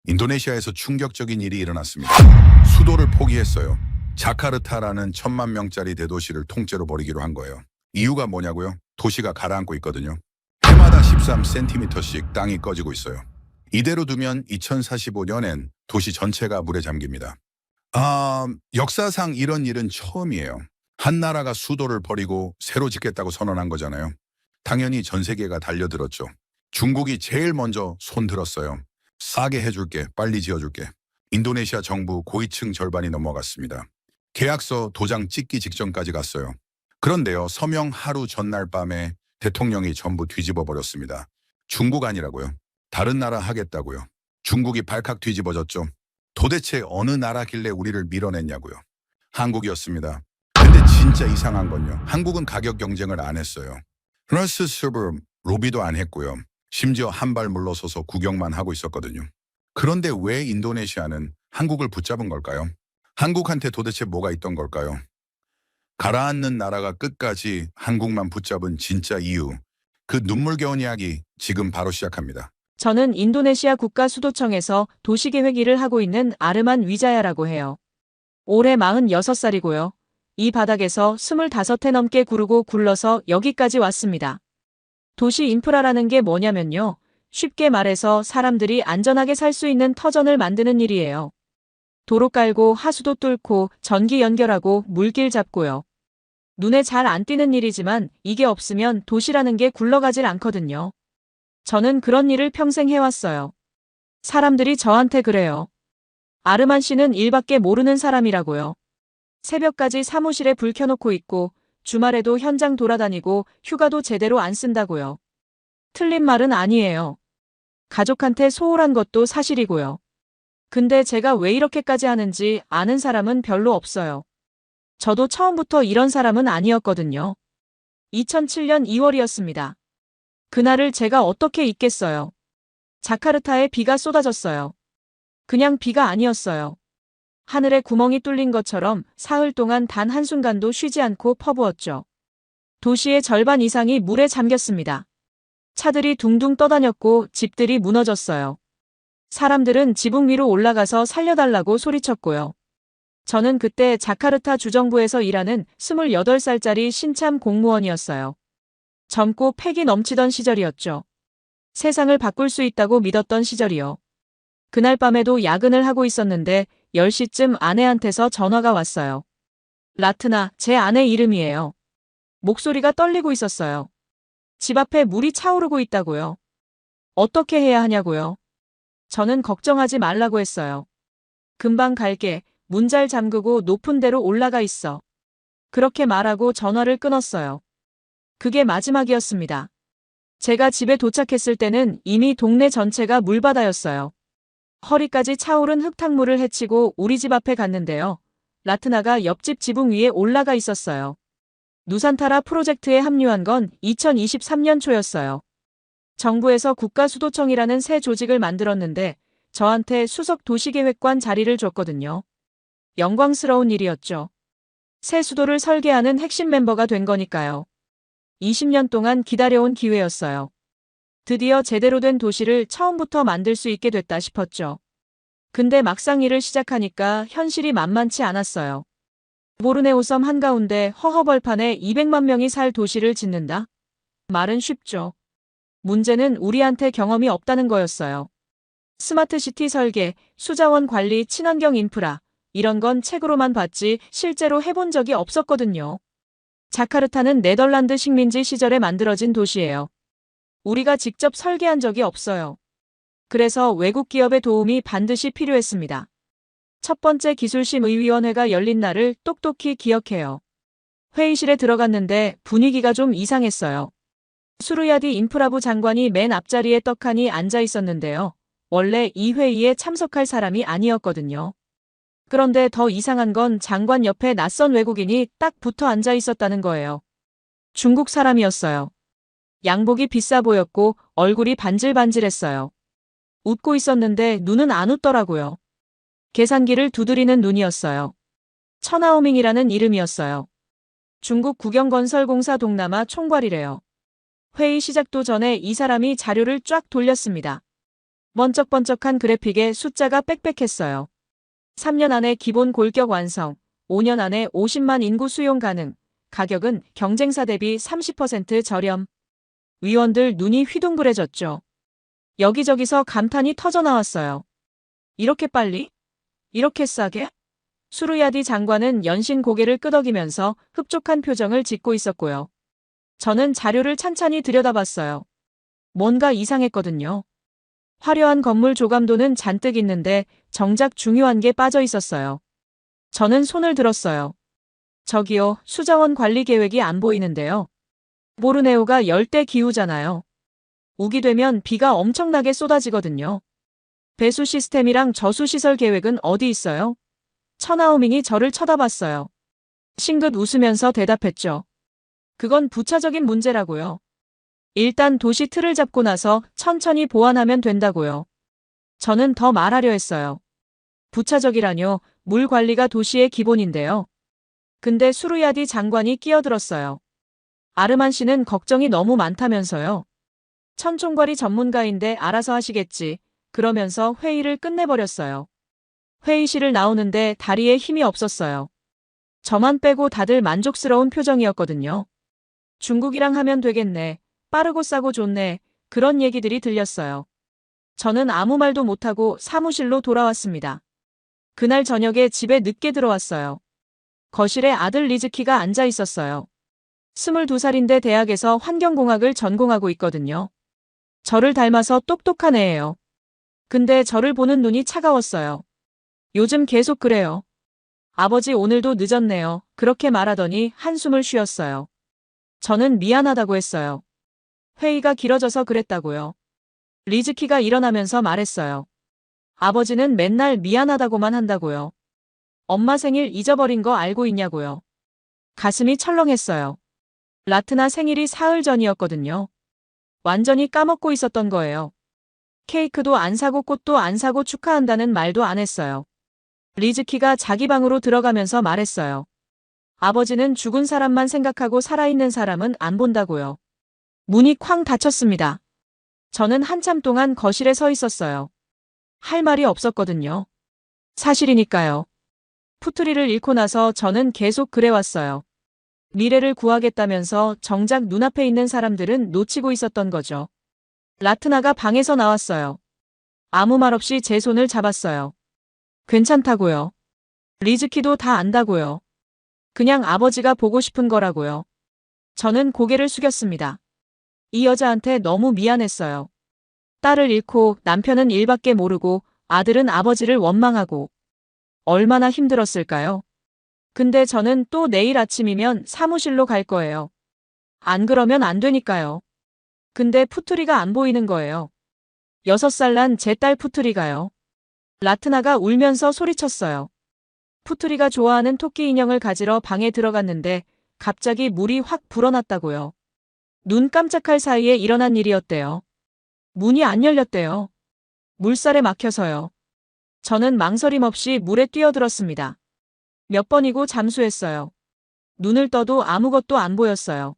인도네시아에서 충격적인 일이 일어났습니다. 수도를 포기했어요. 자카르타라는 1,000만 명짜리 대도시를 통째로 버리기로 한 거예요. 이유가 뭐냐고요? 도시가 가라앉고 있거든요. 해마다 13cm씩 땅이 꺼지고 있어요. 이대로 두면 2045년엔 도시 전체가 물에 잠깁니다. 역사상 이런 일은 처음이에요. 한 나라가 수도를 버리고 새로 짓겠다고 선언한 거잖아요. 당연히 전 세계가 달려들었죠. 중국이 제일 먼저 손 들었어요. 싸게 해줄게, 빨리 지어줄게. 인도네시아 정부 고위층 절반이 넘어갔습니다. 계약서 도장 찍기 직전까지 갔어요. 그런데요, 서명 하루 전날 밤에 대통령이 전부 뒤집어 버렸습니다. 중국 아니라고요. 다른 나라 하겠다고요. 중국이 발칵 뒤집어졌죠. 도대체 어느 나라길래 우리를 밀어냈냐고요. 한국이었습니다. 근데 진짜 이상한 건요. 한국은 가격 경쟁을 안 했어요. 러스 서버 로비도 안 했고요. 심지어 한 발 물러서서 구경만 하고 있었거든요. 그런데 왜 인도네시아는 한국을 붙잡은 걸까요? 한국한테 도대체 뭐가 있던 걸까요? 가라앉는 나라가 끝까지 한국만 붙잡은 진짜 이유. 그 눈물겨운 이야기 지금 바로 시작합니다. 저는 인도네시아 국가수도청에서 도시계획 일을 하고 있는 아르만 위자야라고 해요. 올해 46살이고요. 이 바닥에서 25해 넘게 구르고 굴러서 여기까지 왔습니다. 도시 인프라라는 게 뭐냐면요. 쉽게 말해서 사람들이 안전하게 살 수 있는 터전을 만드는 일이에요. 도로 깔고 하수도 뚫고 전기 연결하고 물길 잡고요. 눈에 잘 안 띄는 일이지만 이게 없으면 도시라는 게 굴러가질 않거든요. 저는 그런 일을 평생 해왔어요. 사람들이 저한테 그래요. 아르만 씨는 일밖에 모르는 사람이라고요. 새벽까지 사무실에 불 켜놓고 있고 주말에도 현장 돌아다니고 휴가도 제대로 안 쓴다고요. 틀린 말은 아니에요. 가족한테 소홀한 것도 사실이고요. 근데 제가 왜 이렇게까지 하는지 아는 사람은 별로 없어요. 저도 처음부터 이런 사람은 아니었거든요. 2007년 2월이었습니다. 그날을 제가 어떻게 잊겠어요. 자카르타에 비가 쏟아졌어요. 그냥 비가 아니었어요. 하늘에 구멍이 뚫린 것처럼 사흘 동안 단 한순간도 쉬지 않고 퍼부었죠. 도시의 절반 이상이 물에 잠겼습니다. 차들이 둥둥 떠다녔고 집들이 무너졌어요. 사람들은 지붕 위로 올라가서 살려달라고 소리쳤고요. 저는 그때 자카르타 주정부에서 일하는 28살짜리 신참 공무원이었어요. 젊고 패기 넘치던 시절이었죠. 세상을 바꿀 수 있다고 믿었던 시절이요. 그날 밤에도 야근을 하고 있었는데 10시쯤 아내한테서 전화가 왔어요. 라트나, 제 아내 이름이에요. 목소리가 떨리고 있었어요. 집 앞에 물이 차오르고 있다고요. 어떻게 해야 하냐고요. 저는 걱정하지 말라고 했어요. 금방 갈게. 문 잘 잠그고 높은 데로 올라가 있어. 그렇게 말하고 전화를 끊었어요. 그게 마지막이었습니다. 제가 집에 도착했을 때는 이미 동네 전체가 물바다였어요. 허리까지 차오른 흙탕물을 헤치고 우리 집 앞에 갔는데요. 라트나가 옆집 지붕 위에 올라가 있었어요. 누산타라 프로젝트에 합류한 건 2023년 초였어요. 정부에서 국가수도청이라는 새 조직을 만들었는데 저한테 수석 도시계획관 자리를 줬거든요. 영광스러운 일이었죠. 새 수도를 설계하는 핵심 멤버가 된 거니까요. 20년 동안 기다려온 기회였어요. 드디어 제대로 된 도시를 처음부터 만들 수 있게 됐다 싶었죠. 근데 막상 일을 시작하니까 현실이 만만치 않았어요. 보르네오 섬 한가운데 허허벌판에 200만 명이 살 도시를 짓는다? 말은 쉽죠. 문제는 우리한테 경험이 없다는 거였어요. 스마트시티 설계, 수자원 관리, 친환경 인프라, 이런 건 책으로만 봤지 실제로 해본 적이 없었거든요. 자카르타는 네덜란드 식민지 시절에 만들어진 도시예요. 우리가 직접 설계한 적이 없어요. 그래서 외국 기업의 도움이 반드시 필요했습니다. 첫 번째 기술심의위원회가 열린 날을 똑똑히 기억해요. 회의실에 들어갔는데 분위기가 좀 이상했어요. 수르야디 인프라부 장관이 맨 앞자리에 떡하니 앉아 있었는데요. 원래 이 회의에 참석할 사람이 아니었거든요. 그런데 더 이상한 건 장관 옆에 낯선 외국인이 딱 붙어 앉아 있었다는 거예요. 중국 사람이었어요. 양복이 비싸 보였고 얼굴이 반질반질했어요. 웃고 있었는데 눈은 안 웃더라고요. 계산기를 두드리는 눈이었어요. 천하오밍이라는 이름이었어요. 중국 국영건설공사 동남아 총괄이래요. 회의 시작도 전에 이 사람이 자료를 쫙 돌렸습니다. 번쩍번쩍한 그래픽에 숫자가 빽빽했어요. 3년 안에 기본 골격 완성, 5년 안에 50만 인구 수용 가능, 가격은 경쟁사 대비 30% 저렴. 위원들 눈이 휘둥그레졌죠. 여기저기서 감탄이 터져나왔어요. 이렇게 빨리? 이렇게 싸게? 수르야디 장관은 연신 고개를 끄덕이면서 흡족한 표정을 짓고 있었고요. 저는 자료를 찬찬히 들여다봤어요. 뭔가 이상했거든요. 화려한 건물 조감도는 잔뜩 있는데 정작 중요한 게 빠져 있었어요. 저는 손을 들었어요. 저기요, 수자원 관리 계획이 안 보이는데요. 보르네오가 열대 기후잖아요. 우기 되면 비가 엄청나게 쏟아지거든요. 배수 시스템이랑 저수 시설 계획은 어디 있어요? 처나오밍이 저를 쳐다봤어요. 싱긋 웃으면서 대답했죠. 그건 부차적인 문제라고요. 일단 도시 틀을 잡고 나서 천천히 보완하면 된다고요. 저는 더 말하려 했어요. 부차적이라뇨, 물 관리가 도시의 기본인데요. 근데 수르야디 장관이 끼어들었어요. 아르만 씨는 걱정이 너무 많다면서요. 천총괄이 전문가인데 알아서 하시겠지. 그러면서 회의를 끝내버렸어요. 회의실을 나오는데 다리에 힘이 없었어요. 저만 빼고 다들 만족스러운 표정이었거든요. 중국이랑 하면 되겠네. 빠르고 싸고 좋네. 그런 얘기들이 들렸어요. 저는 아무 말도 못하고 사무실로 돌아왔습니다. 그날 저녁에 집에 늦게 들어왔어요. 거실에 아들 리즈키가 앉아 있었어요. 22살인데 대학에서 환경공학을 전공하고 있거든요. 저를 닮아서 똑똑한 애예요. 근데 저를 보는 눈이 차가웠어요. 요즘 계속 그래요. 아버지 오늘도 늦었네요. 그렇게 말하더니 한숨을 쉬었어요. 저는 미안하다고 했어요. 회의가 길어져서 그랬다고요. 리즈키가 일어나면서 말했어요. 아버지는 맨날 미안하다고만 한다고요. 엄마 생일 잊어버린 거 알고 있냐고요. 가슴이 철렁했어요. 라트나 생일이 사흘 전이었거든요. 완전히 까먹고 있었던 거예요. 케이크도 안 사고 꽃도 안 사고 축하한다는 말도 안 했어요. 리즈키가 자기 방으로 들어가면서 말했어요. 아버지는 죽은 사람만 생각하고 살아있는 사람은 안 본다고요. 문이 쾅 닫혔습니다. 저는 한참 동안 거실에 서 있었어요. 할 말이 없었거든요. 사실이니까요. 푸트리를 잃고 나서 저는 계속 그래왔어요. 미래를 구하겠다면서 정작 눈앞에 있는 사람들은 놓치고 있었던 거죠. 라트나가 방에서 나왔어요. 아무 말 없이 제 손을 잡았어요. 괜찮다고요. 리즈키도 다 안다고요. 그냥 아버지가 보고 싶은 거라고요. 저는 고개를 숙였습니다. 이 여자한테 너무 미안했어요. 딸을 잃고 남편은 일밖에 모르고 아들은 아버지를 원망하고 얼마나 힘들었을까요? 근데 저는 또 내일 아침이면 사무실로 갈 거예요. 안 그러면 안 되니까요. 근데 푸트리가 안 보이는 거예요. 6살 난 제 딸 푸트리가요. 라트나가 울면서 소리쳤어요. 푸트리가 좋아하는 토끼 인형을 가지러 방에 들어갔는데 갑자기 물이 확 불어났다고요. 눈 깜짝할 사이에 일어난 일이었대요. 문이 안 열렸대요. 물살에 막혀서요. 저는 망설임 없이 물에 뛰어들었습니다. 몇 번이고 잠수했어요. 눈을 떠도 아무것도 안 보였어요.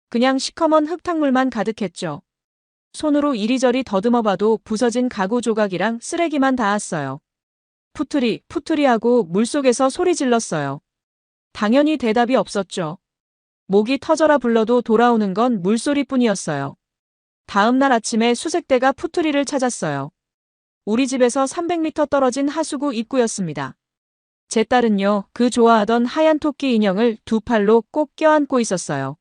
그냥 시커먼 흙탕물만 가득했죠. 손으로 이리저리 더듬어 봐도 부서진 가구 조각이랑 쓰레기만 닿았어요. 푸트리, 푸트리 하고 물속에서 소리 질렀어요. 당연히 대답이 없었죠. 목이 터져라 불러도 돌아오는 건 물소리뿐이었어요. 다음 날 아침에 수색대가 푸트리를 찾았어요. 우리 집에서 300m 떨어진 하수구 입구였습니다. 제 딸은요, 그 좋아하던 하얀 토끼 인형을 두 팔로 꼭 껴안고 있었어요.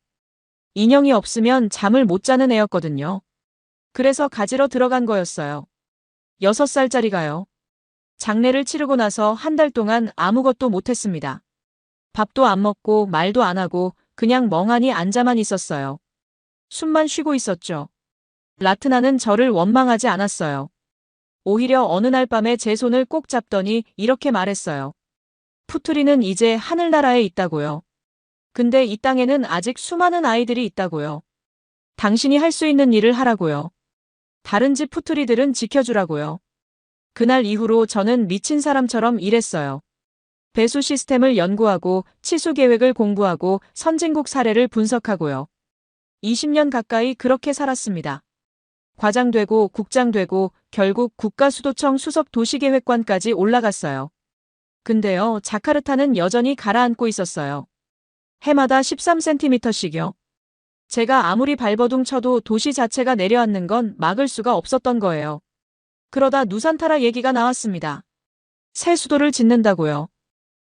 인형이 없으면 잠을 못 자는 애였거든요. 그래서 가지러 들어간 거였어요. 6살짜리가요. 장례를 치르고 나서 한 달 동안 아무것도 못했습니다. 밥도 안 먹고 말도 안 하고 그냥 멍하니 앉아만 있었어요. 숨만 쉬고 있었죠. 라트나는 저를 원망하지 않았어요. 오히려 어느 날 밤에 제 손을 꼭 잡더니 이렇게 말했어요. 푸트리는 이제 하늘나라에 있다고요. 근데 이 땅에는 아직 수많은 아이들이 있다고요. 당신이 할 수 있는 일을 하라고요. 다른 집 푸트리들은 지켜주라고요. 그날 이후로 저는 미친 사람처럼 일했어요. 배수 시스템을 연구하고 치수 계획을 공부하고 선진국 사례를 분석하고요. 20년 가까이 그렇게 살았습니다. 과장되고 국장되고 결국 국가수도청 수석 도시계획관까지 올라갔어요. 근데요, 자카르타는 여전히 가라앉고 있었어요. 해마다 13cm씩요. 제가 아무리 발버둥 쳐도 도시 자체가 내려앉는 건 막을 수가 없었던 거예요. 그러다 누산타라 얘기가 나왔습니다. 새 수도를 짓는다고요.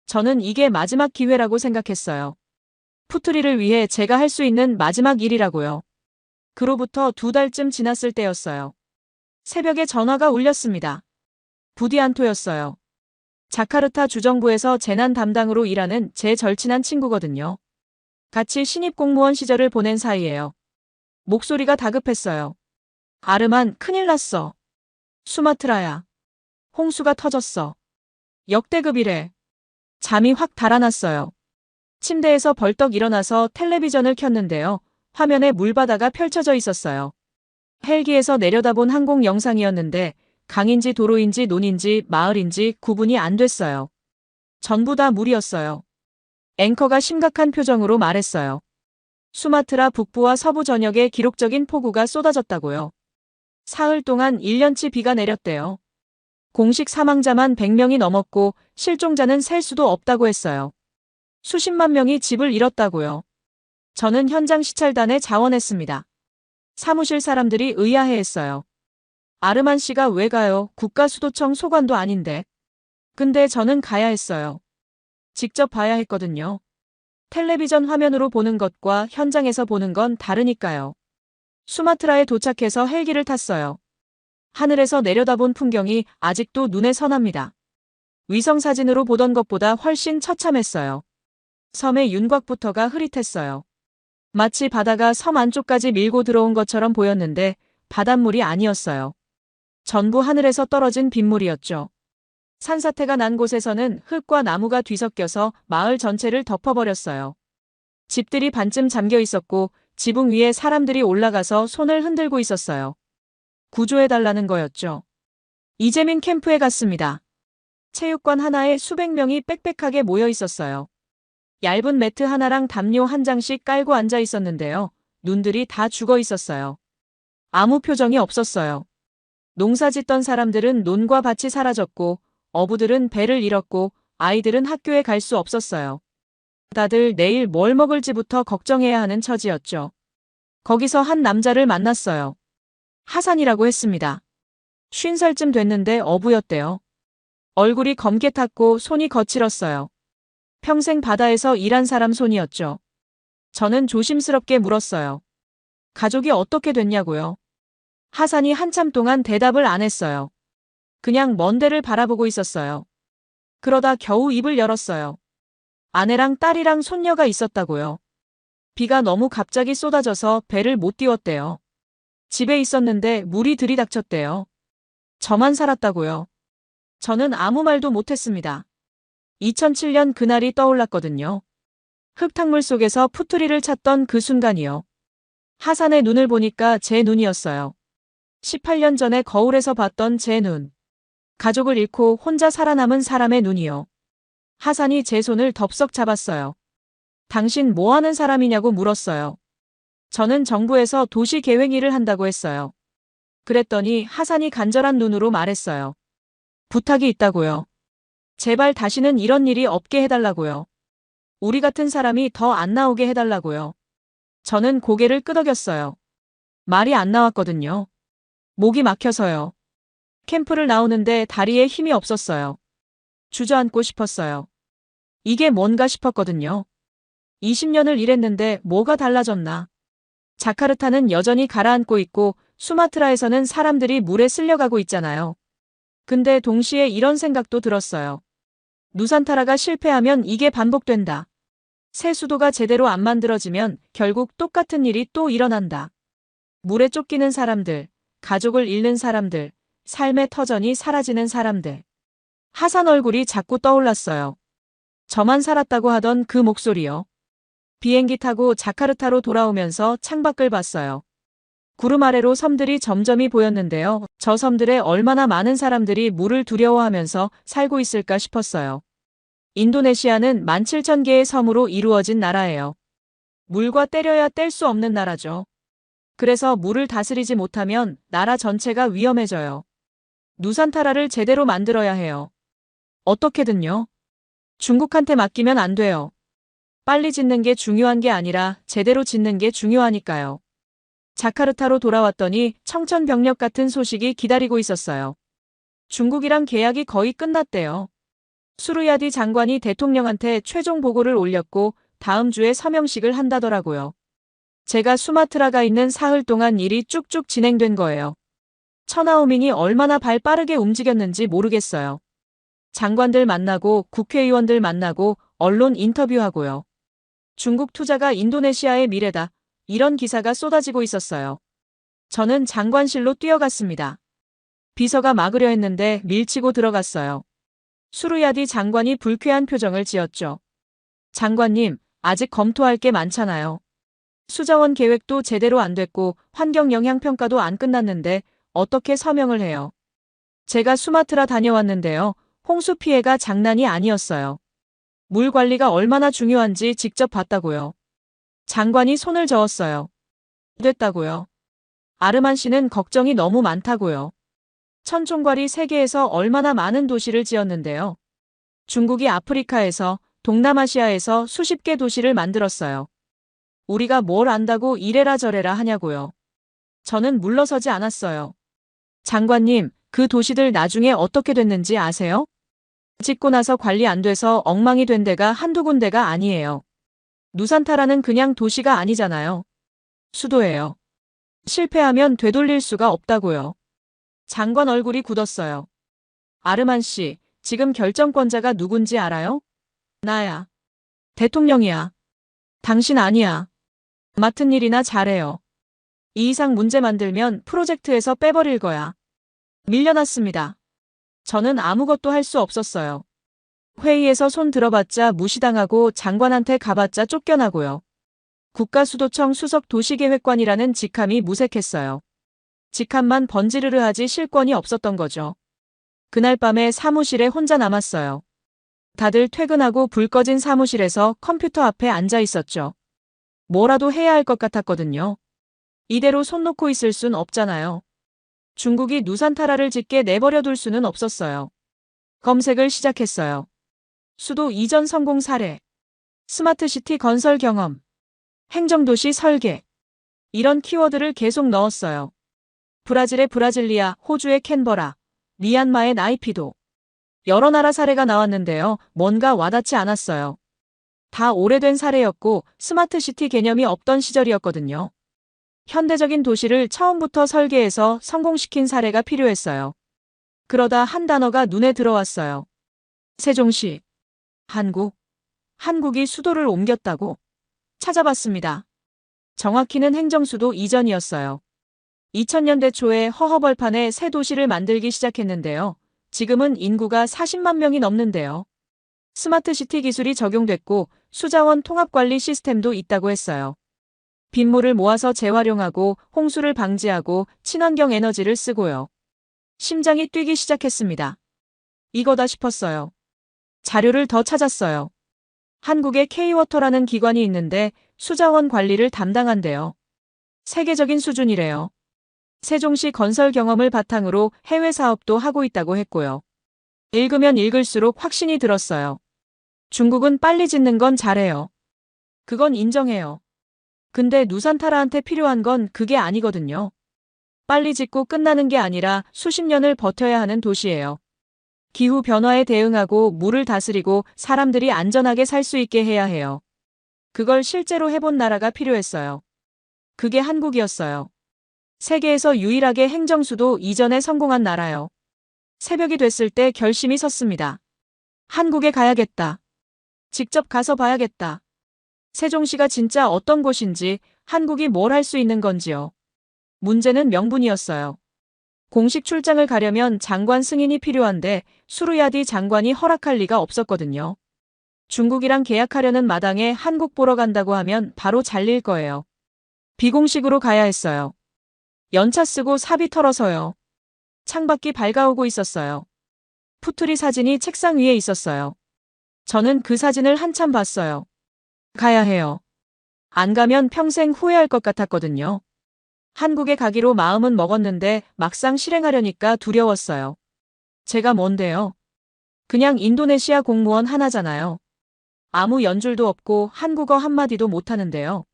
저는 이게 마지막 기회라고 생각했어요. 푸트리를 위해 제가 할 수 있는 마지막 일이라고요. 그로부터 2달쯤 지났을 때였어요. 새벽에 전화가 울렸습니다. 부디안토였어요. 자카르타 주정부에서 재난 담당으로 일하는 제 절친한 친구거든요. 같이 신입 공무원 시절을 보낸 사이예요. 목소리가 다급했어요. 아르만, 큰일 났어. 수마트라야. 홍수가 터졌어. 역대급이래. 잠이 확 달아났어요. 침대에서 벌떡 일어나서 텔레비전을 켰는데요. 화면에 물바다가 펼쳐져 있었어요. 헬기에서 내려다본 항공 영상이었는데 강인지 도로인지 논인지 마을인지 구분이 안 됐어요. 전부 다 물이었어요. 앵커가 심각한 표정으로 말했어요. 수마트라 북부와 서부 전역에 기록적인 폭우가 쏟아졌다고요. 사흘 동안 1년치 비가 내렸대요. 공식 사망자만 100명이 넘었고 실종자는 셀 수도 없다고 했어요. 수십만 명이 집을 잃었다고요. 저는 현장 시찰단에 자원했습니다. 사무실 사람들이 의아해했어요. 아르만 씨가 왜 가요? 국가수도청 소관도 아닌데. 근데 저는 가야 했어요. 직접 봐야 했거든요. 텔레비전 화면으로 보는 것과 현장에서 보는 건 다르니까요. 수마트라에 도착해서 헬기를 탔어요. 하늘에서 내려다본 풍경이 아직도 눈에 선합니다. 위성사진으로 보던 것보다 훨씬 처참했어요. 섬의 윤곽부터가 흐릿했어요. 마치 바다가 섬 안쪽까지 밀고 들어온 것처럼 보였는데 바닷물이 아니었어요. 전부 하늘에서 떨어진 빗물이었죠. 산사태가 난 곳에서는 흙과 나무가 뒤섞여서 마을 전체를 덮어버렸어요. 집들이 반쯤 잠겨 있었고 지붕 위에 사람들이 올라가서 손을 흔들고 있었어요. 구조해달라는 거였죠. 이재민 캠프에 갔습니다. 체육관 하나에 수백 명이 빽빽하게 모여 있었어요. 얇은 매트 하나랑 담요 한 장씩 깔고 앉아 있었는데요. 눈들이 다 죽어 있었어요. 아무 표정이 없었어요. 농사 짓던 사람들은 논과 밭이 사라졌고 어부들은 배를 잃었고 아이들은 학교에 갈 수 없었어요. 다들 내일 뭘 먹을지부터 걱정해야 하는 처지였죠. 거기서 한 남자를 만났어요. 하산이라고 했습니다. 50살쯤 됐는데 어부였대요. 얼굴이 검게 탔고 손이 거칠었어요. 평생 바다에서 일한 사람 손이었죠. 저는 조심스럽게 물었어요. 가족이 어떻게 됐냐고요? 하산이 한참 동안 대답을 안 했어요. 그냥 먼 데를 바라보고 있었어요. 그러다 겨우 입을 열었어요. 아내랑 딸이랑 손녀가 있었다고요. 비가 너무 갑자기 쏟아져서 배를 못 띄웠대요. 집에 있었는데 물이 들이닥쳤대요. 저만 살았다고요. 저는 아무 말도 못했습니다. 2007년 그날이 떠올랐거든요. 흙탕물 속에서 푸투리를 찾던 그 순간이요. 하산의 눈을 보니까 제 눈이었어요. 18년 전에 거울에서 봤던 제 눈. 가족을 잃고 혼자 살아남은 사람의 눈이요. 하산이 제 손을 덥석 잡았어요. 당신 뭐 하는 사람이냐고 물었어요. 저는 정부에서 도시 계획 일을 한다고 했어요. 그랬더니 하산이 간절한 눈으로 말했어요. 부탁이 있다고요. 제발 다시는 이런 일이 없게 해달라고요. 우리 같은 사람이 더 안 나오게 해달라고요. 저는 고개를 끄덕였어요. 말이 안 나왔거든요. 목이 막혀서요. 캠프를 나오는데 다리에 힘이 없었어요. 주저앉고 싶었어요. 이게 뭔가 싶었거든요. 20년을 일했는데 뭐가 달라졌나. 자카르타는 여전히 가라앉고 있고 수마트라에서는 사람들이 물에 쓸려가고 있잖아요. 근데 동시에 이런 생각도 들었어요. 누산타라가 실패하면 이게 반복된다. 새 수도가 제대로 안 만들어지면 결국 똑같은 일이 또 일어난다. 물에 쫓기는 사람들, 가족을 잃는 사람들, 삶의 터전이 사라지는 사람들. 하산 얼굴이 자꾸 떠올랐어요. 저만 살았다고 하던 그 목소리요. 비행기 타고 자카르타로 돌아오면서 창밖을 봤어요. 구름 아래로 섬들이 점점이 보였는데요. 저 섬들에 얼마나 많은 사람들이 물을 두려워하면서 살고 있을까 싶었어요. 인도네시아는 17,000개의 섬으로 이루어진 나라예요. 물과 때려야 뗄 수 없는 나라죠. 그래서 물을 다스리지 못하면 나라 전체가 위험해져요. 누산타라를 제대로 만들어야 해요. 어떻게든요. 중국한테 맡기면 안 돼요. 빨리 짓는 게 중요한 게 아니라 제대로 짓는 게 중요하니까요. 자카르타로 돌아왔더니 청천벽력 같은 소식이 기다리고 있었어요. 중국이랑 계약이 거의 끝났대요. 수르야디 장관이 대통령한테 최종 보고를 올렸고 다음 주에 서명식을 한다더라고요. 제가 수마트라가 있는 사흘 동안 일이 쭉쭉 진행된 거예요. 천하오민이 얼마나 발 빠르게 움직였는지 모르겠어요. 장관들 만나고 국회의원들 만나고 언론 인터뷰하고요. 중국 투자가 인도네시아의 미래다. 이런 기사가 쏟아지고 있었어요. 저는 장관실로 뛰어갔습니다. 비서가 막으려 했는데 밀치고 들어갔어요. 수르야디 장관이 불쾌한 표정을 지었죠. 장관님, 아직 검토할 게 많잖아요. 수자원 계획도 제대로 안 됐고 환경 영향 평가도 안 끝났는데 어떻게 서명을 해요? 제가 수마트라 다녀왔는데요. 홍수 피해가 장난이 아니었어요. 물 관리가 얼마나 중요한지 직접 봤다고요. 장관이 손을 저었어요. 됐다고요. 아르만 씨는 걱정이 너무 많다고요. 천총괄이 세계에서 얼마나 많은 도시를 지었는데요. 중국이 아프리카에서 동남아시아에서 수십 개 도시를 만들었어요. 우리가 뭘 안다고 이래라 저래라 하냐고요. 저는 물러서지 않았어요. 장관님, 그 도시들 나중에 어떻게 됐는지 아세요? 짓고 나서 관리 안 돼서 엉망이 된 데가 한두 군데가 아니에요. 누산타라는 그냥 도시가 아니잖아요. 수도예요. 실패하면 되돌릴 수가 없다고요. 장관 얼굴이 굳었어요. 아르만 씨, 지금 결정권자가 누군지 알아요? 나야. 대통령이야. 당신 아니야. 맡은 일이나 잘해요. 이 이상 문제 만들면 프로젝트에서 빼버릴 거야. 밀려났습니다. 저는 아무것도 할 수 없었어요. 회의에서 손 들어봤자 무시당하고 장관한테 가봤자 쫓겨나고요. 국가수도청 수석 도시계획관이라는 직함이 무색했어요. 직함만 번지르르 하지 실권이 없었던 거죠. 그날 밤에 사무실에 혼자 남았어요. 다들 퇴근하고 불 꺼진 사무실에서 컴퓨터 앞에 앉아 있었죠. 뭐라도 해야 할 것 같았거든요. 이대로 손 놓고 있을 순 없잖아요. 중국이 누산타라를 짓게 내버려둘 수는 없었어요. 검색을 시작했어요. 수도 이전 성공 사례, 스마트시티 건설 경험, 행정도시 설계. 이런 키워드를 계속 넣었어요. 브라질의 브라질리아, 호주의 캔버라, 미얀마의 나이피도. 여러 나라 사례가 나왔는데요. 뭔가 와닿지 않았어요. 다 오래된 사례였고 스마트시티 개념이 없던 시절이었거든요. 현대적인 도시를 처음부터 설계해서 성공시킨 사례가 필요했어요. 그러다 한 단어가 눈에 들어왔어요. 세종시. 한국이 수도를 옮겼다고. 찾아봤습니다. 정확히는 행정수도 이전이었어요. 2000년대 초에 허허벌판에 새 도시를 만들기 시작했는데요. 지금은 인구가 40만 명이 넘는데요. 스마트시티 기술이 적용됐고 수자원 통합관리 시스템도 있다고 했어요. 빗물을 모아서 재활용하고 홍수를 방지하고 친환경 에너지를 쓰고요. 심장이 뛰기 시작했습니다. 이거다 싶었어요. 자료를 더 찾았어요. 한국에 K워터라는 기관이 있는데 수자원 관리를 담당한대요. 세계적인 수준이래요. 세종시 건설 경험을 바탕으로 해외 사업도 하고 있다고 했고요. 읽으면 읽을수록 확신이 들었어요. 중국은 빨리 짓는 건 잘해요. 그건 인정해요. 근데 누산타라한테 필요한 건 그게 아니거든요. 빨리 짓고 끝나는 게 아니라 수십 년을 버텨야 하는 도시예요. 기후 변화에 대응하고 물을 다스리고 사람들이 안전하게 살 수 있게 해야 해요. 그걸 실제로 해본 나라가 필요했어요. 그게 한국이었어요. 세계에서 유일하게 행정수도 이전에 성공한 나라요. 새벽이 됐을 때 결심이 섰습니다. 한국에 가야겠다. 직접 가서 봐야겠다. 세종시가 진짜 어떤 곳인지, 한국이 뭘 할 수 있는 건지요. 문제는 명분이었어요. 공식 출장을 가려면 장관 승인이 필요한데 수르야디 장관이 허락할 리가 없었거든요. 중국이랑 계약하려는 마당에 한국 보러 간다고 하면 바로 잘릴 거예요. 비공식으로 가야 했어요. 연차 쓰고 사비 털어서요. 창밖이 밝아오고 있었어요. 푸트리 사진이 책상 위에 있었어요. 저는 그 사진을 한참 봤어요. 가야 해요. 안 가면 평생 후회할 것 같았거든요. 한국에 가기로 마음은 먹었는데 막상 실행하려니까 두려웠어요. 제가 뭔데요? 그냥 인도네시아 공무원 하나잖아요. 아무 연줄도 없고 한국어 한마디도 못하는데요.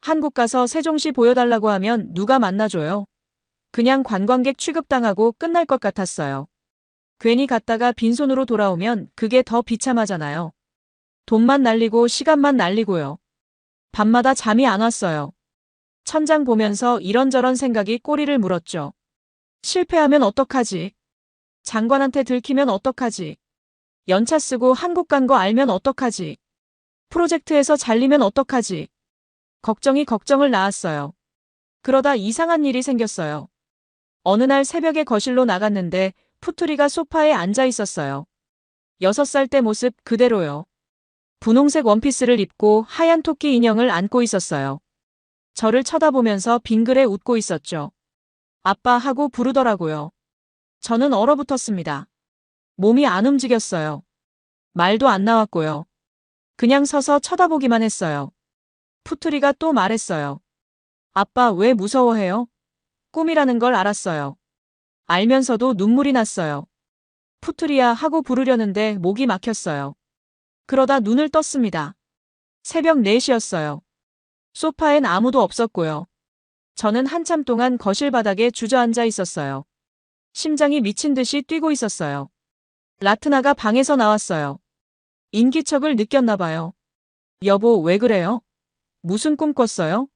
한국 가서 세종시 보여달라고 하면 누가 만나줘요? 그냥 관광객 취급당하고 끝날 것 같았어요. 괜히 갔다가 빈손으로 돌아오면 그게 더 비참하잖아요. 돈만 날리고 시간만 날리고요. 밤마다 잠이 안 왔어요. 천장 보면서 이런저런 생각이 꼬리를 물었죠. 실패하면 어떡하지? 장관한테 들키면 어떡하지? 연차 쓰고 한국 간 거 알면 어떡하지? 프로젝트에서 잘리면 어떡하지? 걱정이 걱정을 낳았어요. 그러다 이상한 일이 생겼어요. 어느 날 새벽에 거실로 나갔는데 푸투리가 소파에 앉아 있었어요. 6살 때 모습 그대로요. 분홍색 원피스를 입고 하얀 토끼 인형을 안고 있었어요. 저를 쳐다보면서 빙그레 웃고 있었죠. 아빠 하고 부르더라고요. 저는 얼어붙었습니다. 몸이 안 움직였어요. 말도 안 나왔고요. 그냥 서서 쳐다보기만 했어요. 푸투리가 또 말했어요. 아빠 왜 무서워해요? 꿈이라는 걸 알았어요. 알면서도 눈물이 났어요. 푸투리야 하고 부르려는데 목이 막혔어요. 그러다 눈을 떴습니다. 새벽 4시였어요. 소파엔 아무도 없었고요. 저는 한참 동안 거실 바닥에 주저앉아 있었어요. 심장이 미친 듯이 뛰고 있었어요. 라트나가 방에서 나왔어요. 인기척을 느꼈나 봐요. 여보, 왜 그래요? 무슨 꿈 꿨어요?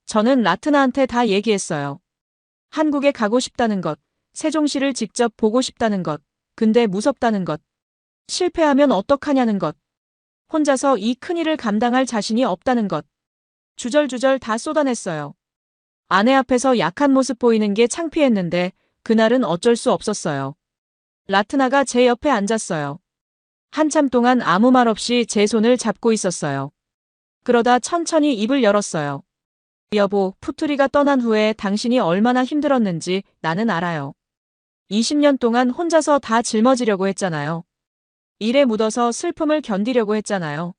저는 라트나한테 다 얘기했어요. 한국에 가고 싶다는 것, 세종시를 직접 보고 싶다는 것, 근데 무섭다는 것, 실패하면 어떡하냐는 것, 혼자서 이 큰일을 감당할 자신이 없다는 것, 주절주절 다 쏟아냈어요. 아내 앞에서 약한 모습 보이는 게 창피했는데 그날은 어쩔 수 없었어요. 라트나가 제 옆에 앉았어요. 한참 동안 아무 말 없이 제 손을 잡고 있었어요. 그러다 천천히 입을 열었어요. 여보, 푸투리가 떠난 후에 당신이 얼마나 힘들었는지 나는 알아요. 20년 동안 혼자서 다 짊어지려고 했잖아요. 일에 묻어서 슬픔을 견디려고 했잖아요.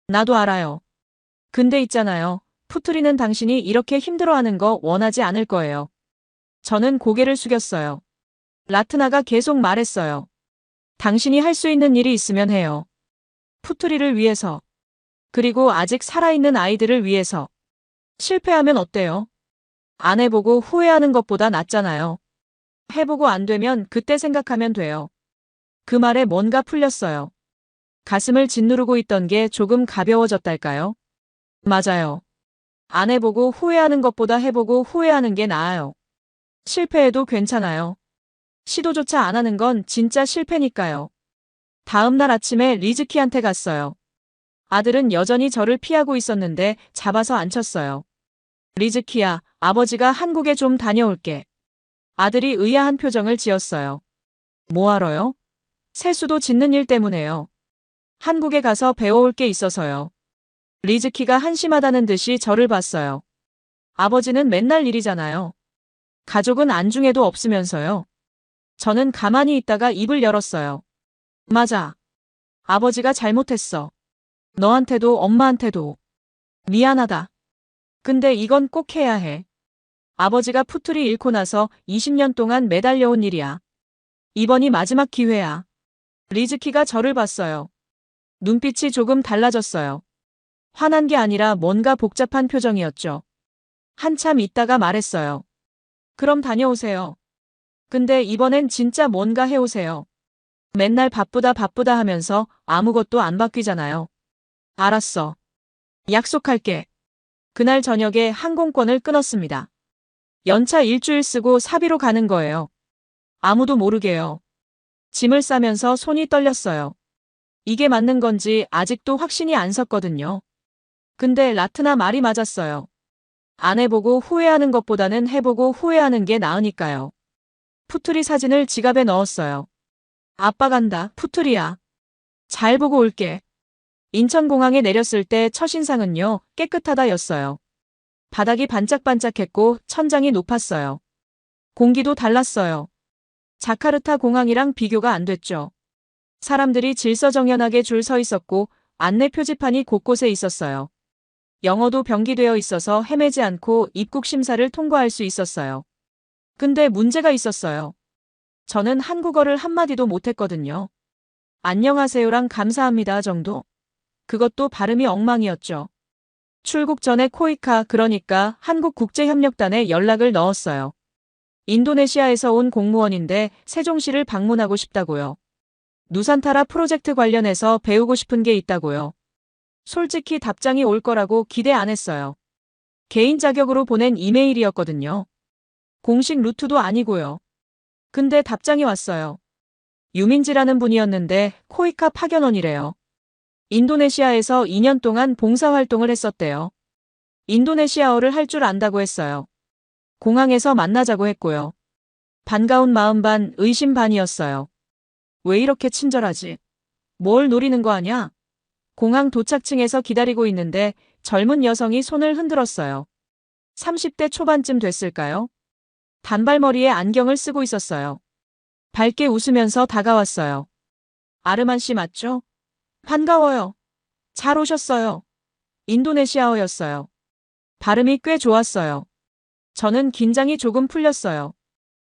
나도 알아요. 근데 있잖아요. 푸투리는 당신이 이렇게 힘들어하는 거 원하지 않을 거예요. 저는 고개를 숙였어요. 라트나가 계속 말했어요. 당신이 할 수 있는 일이 있으면 해요. 푸투리를 위해서. 그리고 아직 살아있는 아이들을 위해서. 실패하면 어때요? 안 해보고 후회하는 것보다 낫잖아요. 해보고 안 되면 그때 생각하면 돼요. 그 말에 뭔가 풀렸어요. 가슴을 짓누르고 있던 게 조금 가벼워졌달까요? 맞아요. 안 해보고 후회하는 것보다 해보고 후회하는 게 나아요. 실패해도 괜찮아요. 시도조차 안 하는 건 진짜 실패니까요. 다음 날 아침에 리즈키한테 갔어요. 아들은 여전히 저를 피하고 있었는데 잡아서 앉혔어요. 리즈키야, 아버지가 한국에 좀 다녀올게. 아들이 의아한 표정을 지었어요. 뭐하러요? 세수도 짓는 일 때문에요. 한국에 가서 배워올 게 있어서요. 리즈키가 한심하다는 듯이 저를 봤어요. 아버지는 맨날 일이잖아요. 가족은 안중에도 없으면서요. 저는 가만히 있다가 입을 열었어요. 맞아. 아버지가 잘못했어. 너한테도 엄마한테도. 미안하다. 근데 이건 꼭 해야 해. 아버지가 푸투리 잃고 나서 20년 동안 매달려온 일이야. 이번이 마지막 기회야. 리즈키가 저를 봤어요. 눈빛이 조금 달라졌어요. 화난 게 아니라 뭔가 복잡한 표정이었죠. 한참 있다가 말했어요. 그럼 다녀오세요. 근데 이번엔 진짜 뭔가 해오세요. 맨날 바쁘다 바쁘다 하면서 아무것도 안 바뀌잖아요. 알았어. 약속할게. 그날 저녁에 항공권을 끊었습니다. 연차 일주일 쓰고 사비로 가는 거예요. 아무도 모르게요. 짐을 싸면서 손이 떨렸어요. 이게 맞는 건지 아직도 확신이 안 섰거든요. 근데 라트나 말이 맞았어요. 안 해보고 후회하는 것보다는 해보고 후회하는 게 나으니까요. 푸투리 사진을 지갑에 넣었어요. 아빠 간다, 푸투리야. 잘 보고 올게. 인천공항에 내렸을 때 첫인상은요, 깨끗하다였어요. 바닥이 반짝반짝했고 천장이 높았어요. 공기도 달랐어요. 자카르타 공항이랑 비교가 안 됐죠. 사람들이 질서정연하게 줄 서 있었고 안내 표지판이 곳곳에 있었어요. 영어도 병기되어 있어서 헤매지 않고 입국 심사를 통과할 수 있었어요. 근데 문제가 있었어요. 저는 한국어를 한마디도 못했거든요. 안녕하세요랑 감사합니다 정도? 그것도 발음이 엉망이었죠. 출국 전에 코이카 그러니까 한국국제협력단에 연락을 넣었어요. 인도네시아에서 온 공무원인데 세종시를 방문하고 싶다고요. 누산타라 프로젝트 관련해서 배우고 싶은 게 있다고요. 솔직히 답장이 올 거라고 기대 안 했어요. 개인 자격으로 보낸 이메일이었거든요. 공식 루트도 아니고요. 근데 답장이 왔어요. 유민지라는 분이었는데 코이카 파견원이래요. 인도네시아에서 2년 동안 봉사활동을 했었대요. 인도네시아어를 할 줄 안다고 했어요. 공항에서 만나자고 했고요. 반가운 마음 반, 의심 반이었어요. 왜 이렇게 친절하지? 뭘 노리는 거 아냐? 공항 도착층에서 기다리고 있는데 젊은 여성이 손을 흔들었어요. 30대 초반쯤 됐을까요? 단발머리에 안경을 쓰고 있었어요. 밝게 웃으면서 다가왔어요. 아르만 씨 맞죠? 반가워요. 잘 오셨어요. 인도네시아어였어요. 발음이 꽤 좋았어요. 저는 긴장이 조금 풀렸어요.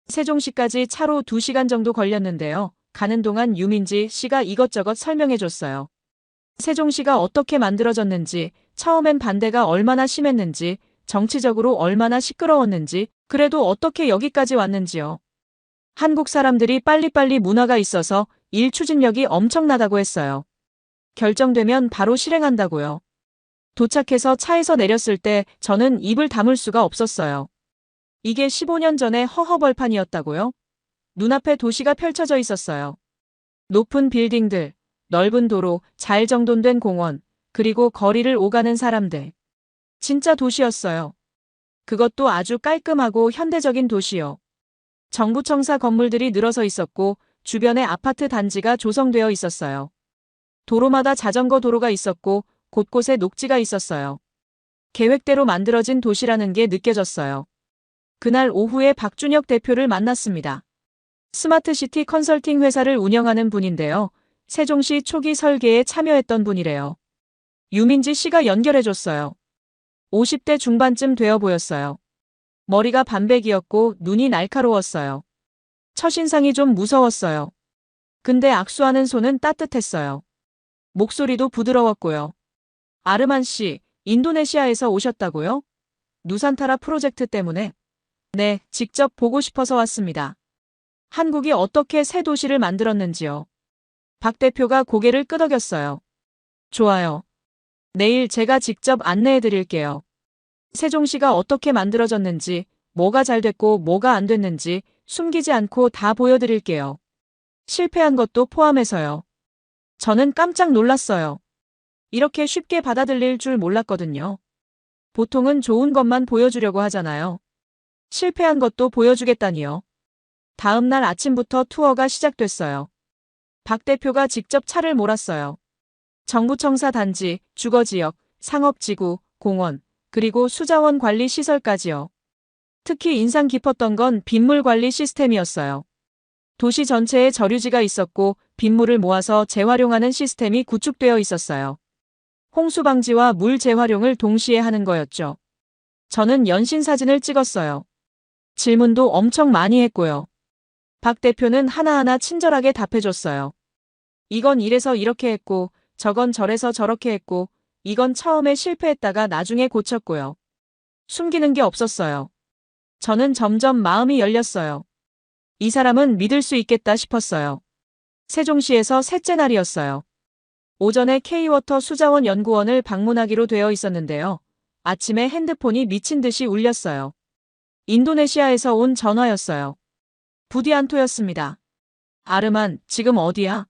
세종시까지 차로 2시간 정도 걸렸는데요. 가는 동안 유민지 씨가 이것저것 설명해줬어요. 세종시가 어떻게 만들어졌는지, 처음엔 반대가 얼마나 심했는지, 정치적으로 얼마나 시끄러웠는지, 그래도 어떻게 여기까지 왔는지요. 한국 사람들이 빨리빨리 문화가 있어서 일 추진력이 엄청나다고 했어요. 결정되면 바로 실행한다고요. 도착해서 차에서 내렸을 때 저는 입을 다물 수가 없었어요. 이게 15년 전에 허허벌판이었다고요? 눈앞에 도시가 펼쳐져 있었어요. 높은 빌딩들, 넓은 도로, 잘 정돈된 공원, 그리고 거리를 오가는 사람들. 진짜 도시였어요. 그것도 아주 깔끔하고 현대적인 도시요. 정부청사 건물들이 늘어서 있었고 주변에 아파트 단지가 조성되어 있었어요. 도로마다 자전거 도로가 있었고 곳곳에 녹지가 있었어요. 계획대로 만들어진 도시라는 게 느껴졌어요. 그날 오후에 박준혁 대표를 만났습니다. 스마트시티 컨설팅 회사를 운영하는 분인데요. 세종시 초기 설계에 참여했던 분이래요. 유민지 씨가 연결해줬어요. 50대 중반쯤 되어 보였어요. 머리가 반백이었고 눈이 날카로웠어요. 첫인상이 좀 무서웠어요. 근데 악수하는 손은 따뜻했어요. 목소리도 부드러웠고요. 아르만 씨, 인도네시아에서 오셨다고요? 누산타라 프로젝트 때문에? 네, 직접 보고 싶어서 왔습니다. 한국이 어떻게 새 도시를 만들었는지요. 박 대표가 고개를 끄덕였어요. 좋아요. 내일 제가 직접 안내해 드릴게요. 세종시가 어떻게 만들어졌는지, 뭐가 잘 됐고 뭐가 안 됐는지 숨기지 않고 다 보여드릴게요. 실패한 것도 포함해서요. 저는 깜짝 놀랐어요. 이렇게 쉽게 받아들일 줄 몰랐거든요. 보통은 좋은 것만 보여주려고 하잖아요. 실패한 것도 보여주겠다니요. 다음 날 아침부터 투어가 시작됐어요. 박 대표가 직접 차를 몰았어요. 정부청사 단지, 주거지역, 상업지구, 공원, 그리고 수자원 관리 시설까지요. 특히 인상 깊었던 건 빗물 관리 시스템이었어요. 도시 전체에 저류지가 있었고 빗물을 모아서 재활용하는 시스템이 구축되어 있었어요. 홍수 방지와 물 재활용을 동시에 하는 거였죠. 저는 연신 사진을 찍었어요. 질문도 엄청 많이 했고요. 박 대표는 하나하나 친절하게 답해줬어요. 이건 이래서 이렇게 했고, 저건 저래서 저렇게 했고, 이건 처음에 실패했다가 나중에 고쳤고요. 숨기는 게 없었어요. 저는 점점 마음이 열렸어요. 이 사람은 믿을 수 있겠다 싶었어요. 세종시에서 셋째 날이었어요. 오전에 K워터 수자원 연구원을 방문하기로 되어 있었는데요. 아침에 핸드폰이 미친 듯이 울렸어요. 인도네시아에서 온 전화였어요. 부디안토였습니다. 아르만, 지금 어디야?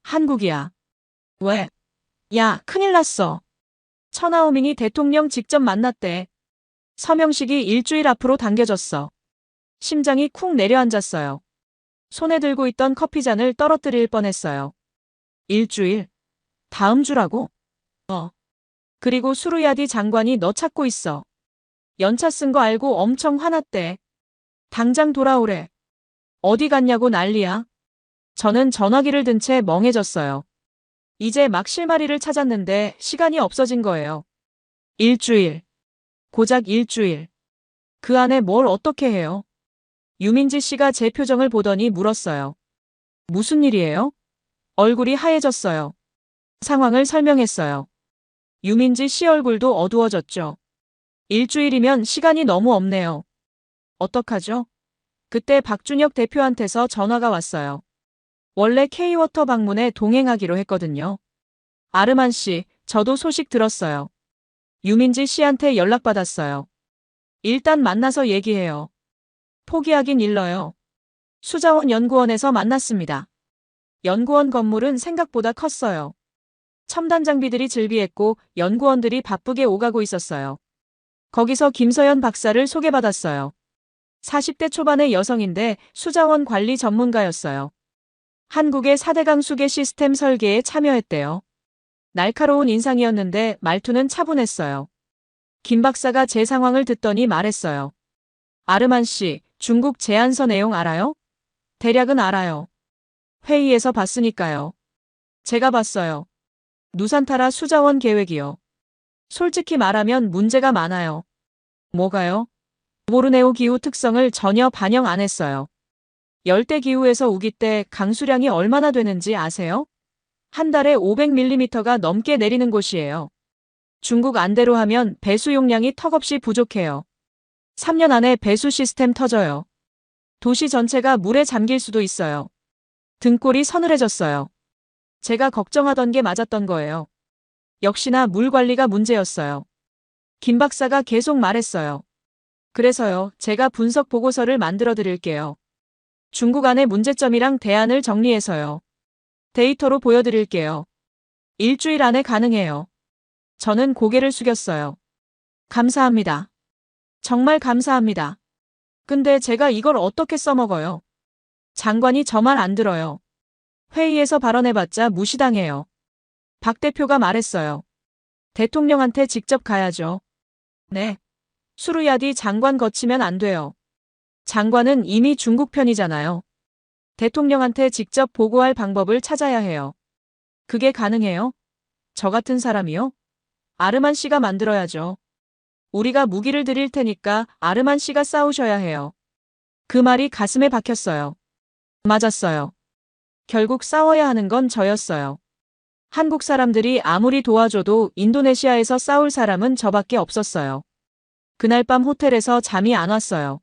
한국이야. 왜? 야, 큰일 났어. 천하오민이 대통령 직접 만났대. 서명식이 일주일 앞으로 당겨졌어. 심장이 쿵 내려앉았어요. 손에 들고 있던 커피잔을 떨어뜨릴 뻔했어요. 일주일? 다음 주라고? 그리고 수루야디 장관이 너 찾고 있어. 연차 쓴 거 알고 엄청 화났대. 당장 돌아오래. 어디 갔냐고 난리야. 저는 전화기를 든 채 멍해졌어요. 이제 막 실마리를 찾았는데 시간이 없어진 거예요. 일주일. 고작 일주일. 그 안에 뭘 어떻게 해요? 유민지 씨가 제 표정을 보더니 물었어요. 무슨 일이에요? 얼굴이 하얘졌어요. 상황을 설명했어요. 유민지 씨 얼굴도 어두워졌죠. 일주일이면 시간이 너무 없네요. 어떡하죠? 그때 박준혁 대표한테서 전화가 왔어요. 원래 K워터 방문에 동행하기로 했거든요. 아르만 씨, 저도 소식 들었어요. 유민지 씨한테 연락받았어요. 일단 만나서 얘기해요. 포기하긴 일러요. 수자원 연구원에서 만났습니다. 연구원 건물은 생각보다 컸어요. 첨단 장비들이 즐비했고 연구원들이 바쁘게 오가고 있었어요. 거기서 김서연 박사를 소개받았어요. 40대 초반의 여성인데 수자원 관리 전문가였어요. 한국의 4대강 수계 시스템 설계에 참여했대요. 날카로운 인상이었는데 말투는 차분했어요. 김 박사가 제 상황을 듣더니 말했어요. 아르만 씨, 중국 제안서 내용 알아요? 대략은 알아요. 회의에서 봤으니까요. 제가 봤어요. 누산타라 수자원 계획이요. 솔직히 말하면 문제가 많아요. 뭐가요? 보르네오 기후 특성을 전혀 반영 안 했어요. 열대 기후에서 우기 때 강수량이 얼마나 되는지 아세요? 한 달에 500mm가 넘게 내리는 곳이에요. 중국 안대로 하면 배수 용량이 턱없이 부족해요. 3년 안에 배수 시스템 터져요. 도시 전체가 물에 잠길 수도 있어요. 등골이 서늘해졌어요. 제가 걱정하던 게 맞았던 거예요. 역시나 물 관리가 문제였어요. 김 박사가 계속 말했어요. 그래서요, 제가 분석 보고서를 만들어 드릴게요. 중국 안의 문제점이랑 대안을 정리해서요. 데이터로 보여드릴게요. 일주일 안에 가능해요. 저는 고개를 숙였어요. 감사합니다. 정말 감사합니다. 근데 제가 이걸 어떻게 써먹어요? 장관이 저 말 안 들어요. 회의에서 발언해봤자 무시당해요. 박 대표가 말했어요. 대통령한테 직접 가야죠. 네. 수루야디 장관 거치면 안 돼요. 장관은 이미 중국 편이잖아요. 대통령한테 직접 보고할 방법을 찾아야 해요. 그게 가능해요? 저 같은 사람이요? 아르만 씨가 만들어야죠. 우리가 무기를 드릴 테니까 아르만 씨가 싸우셔야 해요. 그 말이 가슴에 박혔어요. 맞았어요. 결국 싸워야 하는 건 저였어요. 한국 사람들이 아무리 도와줘도 인도네시아에서 싸울 사람은 저밖에 없었어요. 그날 밤 호텔에서 잠이 안 왔어요.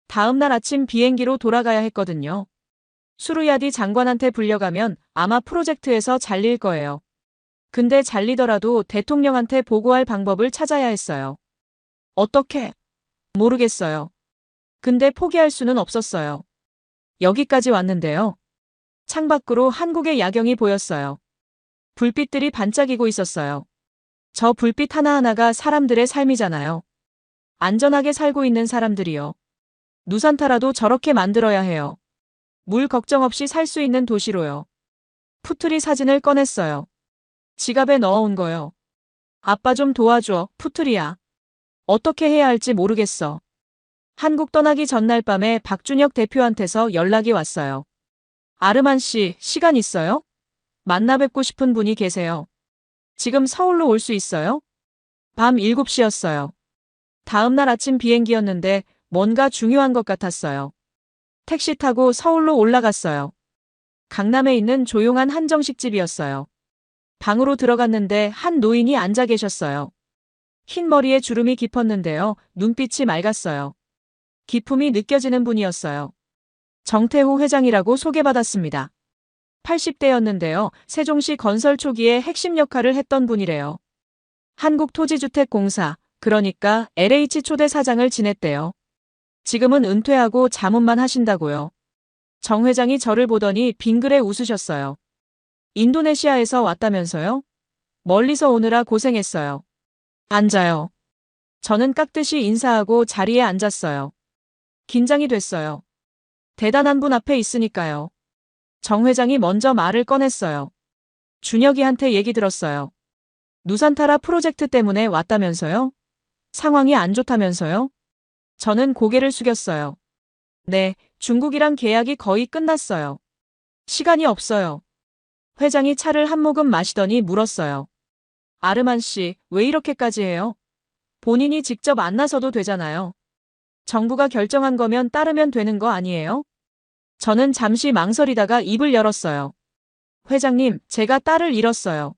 다음 날 아침 비행기로 돌아가야 했거든요. 수루야디 장관한테 불려가면 아마 프로젝트에서 잘릴 거예요. 근데 잘리더라도 대통령한테 보고할 방법을 찾아야 했어요. 어떻게? 모르겠어요. 근데 포기할 수는 없었어요. 여기까지 왔는데요. 창밖으로 한국의 야경이 보였어요. 불빛들이 반짝이고 있었어요. 저 불빛 하나하나가 사람들의 삶이잖아요. 안전하게 살고 있는 사람들이요. 누산타라도 저렇게 만들어야 해요. 물 걱정 없이 살 수 있는 도시로요. 푸트리 사진을 꺼냈어요. 지갑에 넣어온 거요. 아빠 좀 도와줘, 푸트리야. 어떻게 해야 할지 모르겠어. 한국 떠나기 전날 밤에 박준혁 대표한테서 연락이 왔어요. 아르만 씨, 시간 있어요? 만나 뵙고 싶은 분이 계세요. 지금 서울로 올 수 있어요? 밤 7시였어요. 다음 날 아침 비행기였는데 뭔가 중요한 것 같았어요. 택시 타고 서울로 올라갔어요. 강남에 있는 조용한 한정식집이었어요. 방으로 들어갔는데 한 노인이 앉아 계셨어요. 흰 머리에 주름이 깊었는데요. 눈빛이 맑았어요. 기품이 느껴지는 분이었어요. 정태호 회장이라고 소개받았습니다. 80대였는데요. 세종시 건설 초기에 핵심 역할을 했던 분이래요. 한국토지주택공사, 그러니까 LH 초대 사장을 지냈대요. 지금은 은퇴하고 자문만 하신다고요. 정 회장이 저를 보더니 빙그레 웃으셨어요. 인도네시아에서 왔다면서요? 멀리서 오느라 고생했어요. 앉아요. 저는 깍듯이 인사하고 자리에 앉았어요. 긴장이 됐어요. 대단한 분 앞에 있으니까요. 정 회장이 먼저 말을 꺼냈어요. 준혁이한테 얘기 들었어요. 누산타라 프로젝트 때문에 왔다면서요? 상황이 안 좋다면서요? 저는 고개를 숙였어요. 네, 중국이랑 계약이 거의 끝났어요. 시간이 없어요. 회장이 차를 한 모금 마시더니 물었어요. 아르만 씨, 왜 이렇게까지 해요? 본인이 직접 안 나서도 되잖아요. 정부가 결정한 거면 따르면 되는 거 아니에요? 저는 잠시 망설이다가 입을 열었어요. 회장님, 제가 딸을 잃었어요.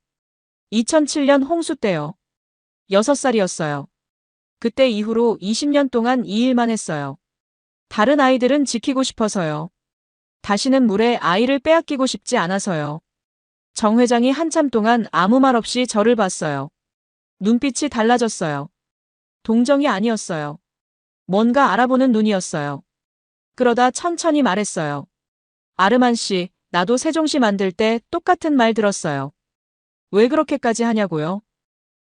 2007년 홍수 때요. 6살이었어요. 그때 이후로 20년 동안 이 일만 했어요. 다른 아이들은 지키고 싶어서요. 다시는 물에 아이를 빼앗기고 싶지 않아서요. 정 회장이 한참 동안 아무 말 없이 저를 봤어요. 눈빛이 달라졌어요. 동정이 아니었어요. 뭔가 알아보는 눈이었어요. 그러다 천천히 말했어요. 아르만 씨, 나도 세종시 만들 때 똑같은 말 들었어요. 왜 그렇게까지 하냐고요?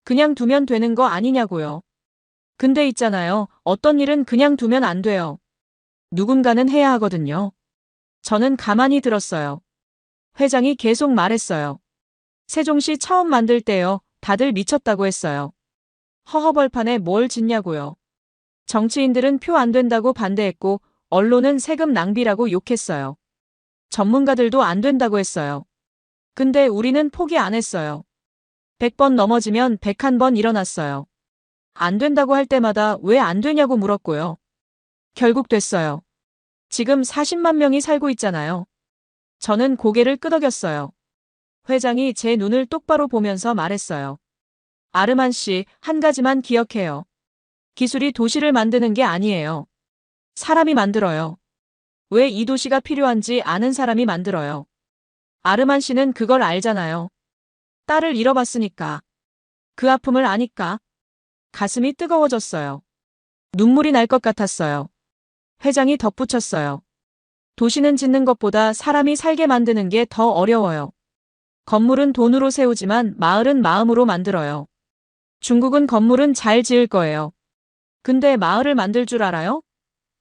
그냥 두면 되는 거 아니냐고요. 근데 있잖아요. 어떤 일은 그냥 두면 안 돼요. 누군가는 해야 하거든요. 저는 가만히 들었어요. 회장이 계속 말했어요. 세종시 처음 만들 때요. 다들 미쳤다고 했어요. 허허벌판에 뭘 짓냐고요. 정치인들은 표 안 된다고 반대했고 언론은 세금 낭비라고 욕했어요. 전문가들도 안 된다고 했어요. 근데 우리는 포기 안 했어요. 100번 넘어지면 101번 일어났어요. 안 된다고 할 때마다 왜 안 되냐고 물었고요. 결국 됐어요. 지금 40만 명이 살고 있잖아요. 저는 고개를 끄덕였어요. 회장이 제 눈을 똑바로 보면서 말했어요. 아르만 씨, 한 가지만 기억해요. 기술이 도시를 만드는 게 아니에요. 사람이 만들어요. 왜 이 도시가 필요한지 아는 사람이 만들어요. 아르만 씨는 그걸 알잖아요. 딸을 잃어봤으니까. 그 아픔을 아니까. 가슴이 뜨거워졌어요. 눈물이 날 것 같았어요. 회장이 덧붙였어요. 도시는 짓는 것보다 사람이 살게 만드는 게 더 어려워요. 건물은 돈으로 세우지만 마을은 마음으로 만들어요. 중국은 건물은 잘 지을 거예요. 근데 마을을 만들 줄 알아요?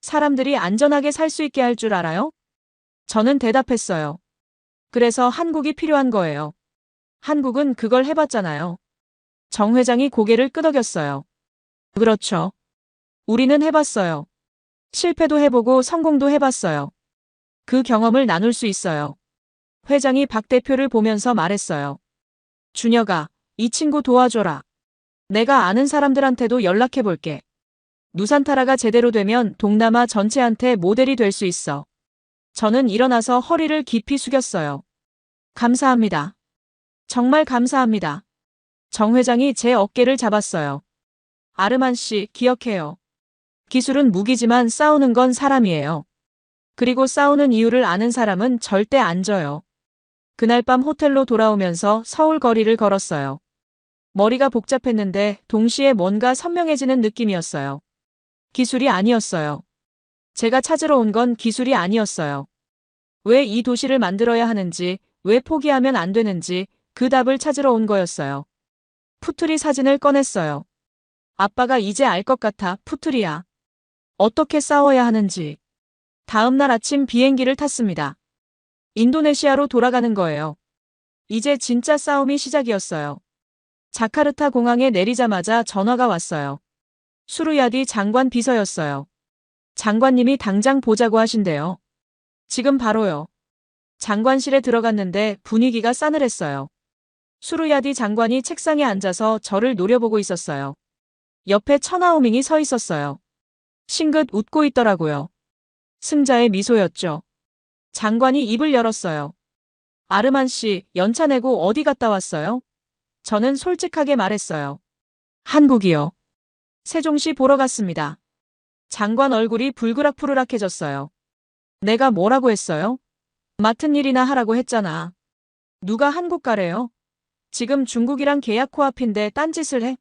사람들이 안전하게 살 수 있게 할 줄 알아요? 저는 대답했어요. 그래서 한국이 필요한 거예요. 한국은 그걸 해봤잖아요. 정 회장이 고개를 끄덕였어요. 그렇죠. 우리는 해봤어요. 실패도 해보고 성공도 해봤어요. 그 경험을 나눌 수 있어요. 회장이 박 대표를 보면서 말했어요. 준혁아, 이 친구 도와줘라. 내가 아는 사람들한테도 연락해볼게. 누산타라가 제대로 되면 동남아 전체한테 모델이 될 수 있어. 저는 일어나서 허리를 깊이 숙였어요. 감사합니다. 정말 감사합니다. 정 회장이 제 어깨를 잡았어요. 아르만 씨, 기억해요. 기술은 무기지만 싸우는 건 사람이에요. 그리고 싸우는 이유를 아는 사람은 절대 안 져요. 그날 밤 호텔로 돌아오면서 서울 거리를 걸었어요. 머리가 복잡했는데 동시에 뭔가 선명해지는 느낌이었어요. 기술이 아니었어요. 제가 찾으러 온 건 기술이 아니었어요. 왜 이 도시를 만들어야 하는지, 왜 포기하면 안 되는지 그 답을 찾으러 온 거였어요. 푸트리 사진을 꺼냈어요. 아빠가 이제 알 것 같아, 푸트리야. 어떻게 싸워야 하는지. 다음 날 아침 비행기를 탔습니다. 인도네시아로 돌아가는 거예요. 이제 진짜 싸움이 시작이었어요. 자카르타 공항에 내리자마자 전화가 왔어요. 수르야디 장관 비서였어요. 장관님이 당장 보자고 하신대요. 지금 바로요. 장관실에 들어갔는데 분위기가 싸늘했어요. 수르야디 장관이 책상에 앉아서 저를 노려보고 있었어요. 옆에 천하오밍이 서 있었어요. 싱긋 웃고 있더라고요. 승자의 미소였죠. 장관이 입을 열었어요. 아르만 씨, 연차 내고 어디 갔다 왔어요? 저는 솔직하게 말했어요. 한국이요. 세종시 보러 갔습니다. 장관 얼굴이 불그락푸르락해졌어요. 내가 뭐라고 했어요? 맡은 일이나 하라고 했잖아. 누가 한국 가래요? 지금 중국이랑 계약 코앞인데 딴짓을 해?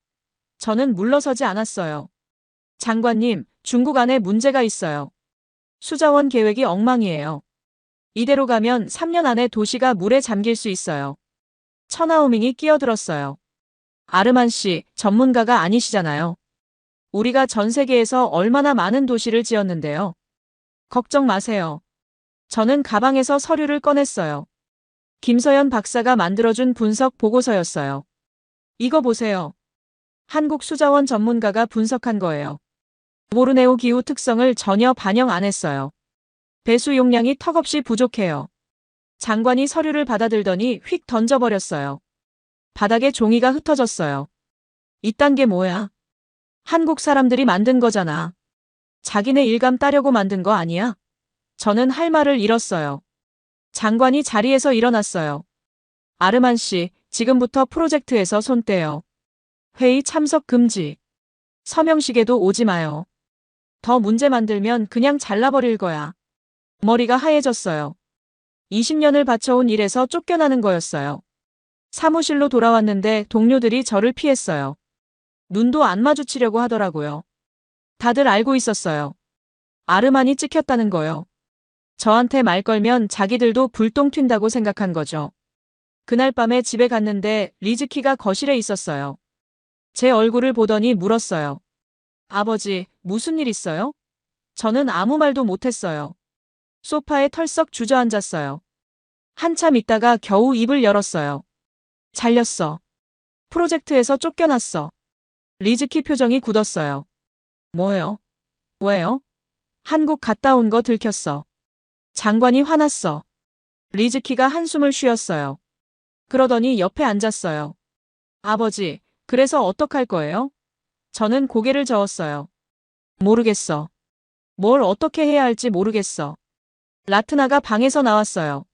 저는 물러서지 않았어요. 장관님, 중국 안에 문제가 있어요. 수자원 계획이 엉망이에요. 이대로 가면 3년 안에 도시가 물에 잠길 수 있어요. 천하오밍이 끼어들었어요. 아르만 씨, 전문가가 아니시잖아요. 우리가 전 세계에서 얼마나 많은 도시를 지었는데요. 걱정 마세요. 저는 가방에서 서류를 꺼냈어요. 김서연 박사가 만들어준 분석 보고서였어요. 이거 보세요. 한국 수자원 전문가가 분석한 거예요. 보르네오 기후 특성을 전혀 반영 안 했어요. 배수 용량이 턱없이 부족해요. 장관이 서류를 받아들더니 휙 던져버렸어요. 바닥에 종이가 흩어졌어요. 이딴 게 뭐야? 한국 사람들이 만든 거잖아. 자기네 일감 따려고 만든 거 아니야? 저는 할 말을 잃었어요. 장관이 자리에서 일어났어요. 아르만 씨, 지금부터 프로젝트에서 손 떼요. 회의 참석 금지. 서명식에도 오지 마요. 더 문제 만들면 그냥 잘라버릴 거야. 머리가 하얘졌어요. 20년을 바쳐온 일에서 쫓겨나는 거였어요. 사무실로 돌아왔는데 동료들이 저를 피했어요. 눈도 안 마주치려고 하더라고요. 다들 알고 있었어요. 아르만이 찍혔다는 거요. 저한테 말 걸면 자기들도 불똥 튄다고 생각한 거죠. 그날 밤에 집에 갔는데 리즈키가 거실에 있었어요. 제 얼굴을 보더니 물었어요. 아버지, 무슨 일 있어요? 저는 아무 말도 못했어요. 소파에 털썩 주저앉았어요. 한참 있다가 겨우 입을 열었어요. 잘렸어. 프로젝트에서 쫓겨났어. 리즈키 표정이 굳었어요. 뭐요? 왜요? 한국 갔다 온 거 들켰어. 장관이 화났어. 리즈키가 한숨을 쉬었어요. 그러더니 옆에 앉았어요. 아버지, 그래서 어떡할 거예요? 저는 고개를 저었어요. 모르겠어. 뭘 어떻게 해야 할지 모르겠어. 라트나가 방에서 나왔어요.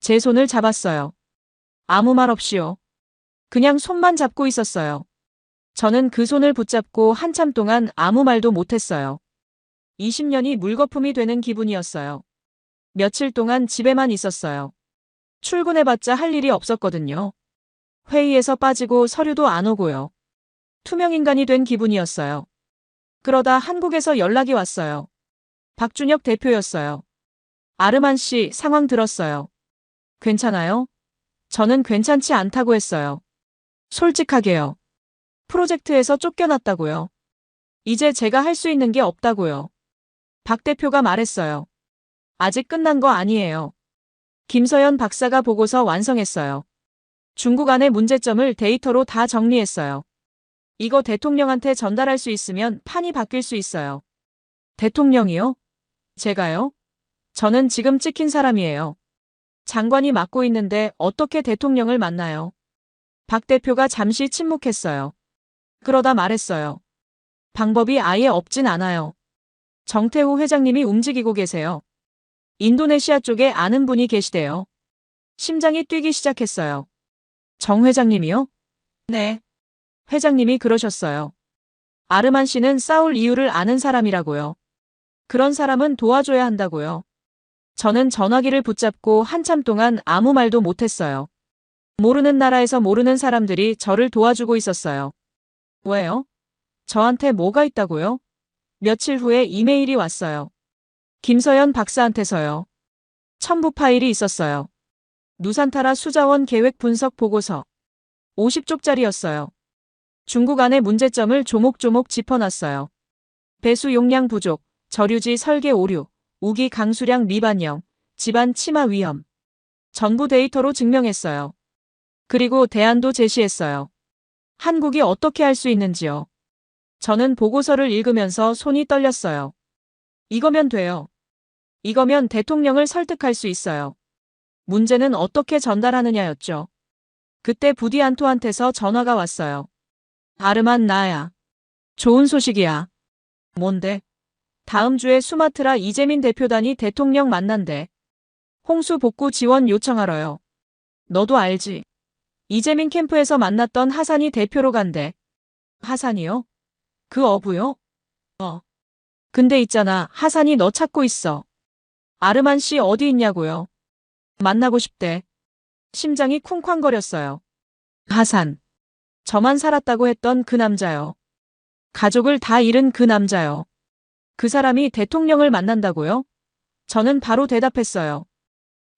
제 손을 잡았어요. 아무 말 없이요. 그냥 손만 잡고 있었어요. 저는 그 손을 붙잡고 한참 동안 아무 말도 못했어요. 20년이 물거품이 되는 기분이었어요. 며칠 동안 집에만 있었어요. 출근해봤자 할 일이 없었거든요. 회의에서 빠지고 서류도 안 오고요. 투명인간이 된 기분이었어요. 그러다 한국에서 연락이 왔어요. 박준혁 대표였어요. 아르만 씨, 상황 들었어요. 괜찮아요? 저는 괜찮지 않다고 했어요. 솔직하게요. 프로젝트에서 쫓겨났다고요. 이제 제가 할 수 있는 게 없다고요. 박 대표가 말했어요. 아직 끝난 거 아니에요. 김서연 박사가 보고서 완성했어요. 중국 안의 문제점을 데이터로 다 정리했어요. 이거 대통령한테 전달할 수 있으면 판이 바뀔 수 있어요. 대통령이요? 제가요? 저는 지금 찍힌 사람이에요. 장관이 맡고 있는데 어떻게 대통령을 만나요? 박 대표가 잠시 침묵했어요. 그러다 말했어요. 방법이 아예 없진 않아요. 정태후 회장님이 움직이고 계세요. 인도네시아 쪽에 아는 분이 계시대요. 심장이 뛰기 시작했어요. 정 회장님이요? 네. 회장님이 그러셨어요. 아르만 씨는 싸울 이유를 아는 사람이라고요. 그런 사람은 도와줘야 한다고요. 저는 전화기를 붙잡고 한참 동안 아무 말도 못했어요. 모르는 나라에서 모르는 사람들이 저를 도와주고 있었어요. 왜요? 저한테 뭐가 있다고요? 며칠 후에 이메일이 왔어요. 김서연 박사한테서요. 첨부 파일이 있었어요. 누산타라 수자원 계획 분석 보고서. 50쪽짜리였어요. 중국 안의 문제점을 조목조목 짚어놨어요. 배수 용량 부족, 저류지 설계 오류, 우기 강수량 미반영, 집안 침하 위험. 전부 데이터로 증명했어요. 그리고 대안도 제시했어요. 한국이 어떻게 할 수 있는지요. 저는 보고서를 읽으면서 손이 떨렸어요. 이거면 돼요. 이거면 대통령을 설득할 수 있어요. 문제는 어떻게 전달하느냐였죠. 그때 부디안토한테서 전화가 왔어요. 아르만 나야. 좋은 소식이야. 뭔데? 다음 주에 수마트라 이재민 대표단이 대통령 만난대. 홍수 복구 지원 요청하러요. 너도 알지? 이재민 캠프에서 만났던 하산이 대표로 간대. 하산이요? 그 어부요? 근데 있잖아, 하산이 너 찾고 있어. 아르만 씨 어디 있냐고요? 만나고 싶대. 심장이 쿵쾅거렸어요. 하산. 저만 살았다고 했던 그 남자요. 가족을 다 잃은 그 남자요. 그 사람이 대통령을 만난다고요? 저는 바로 대답했어요.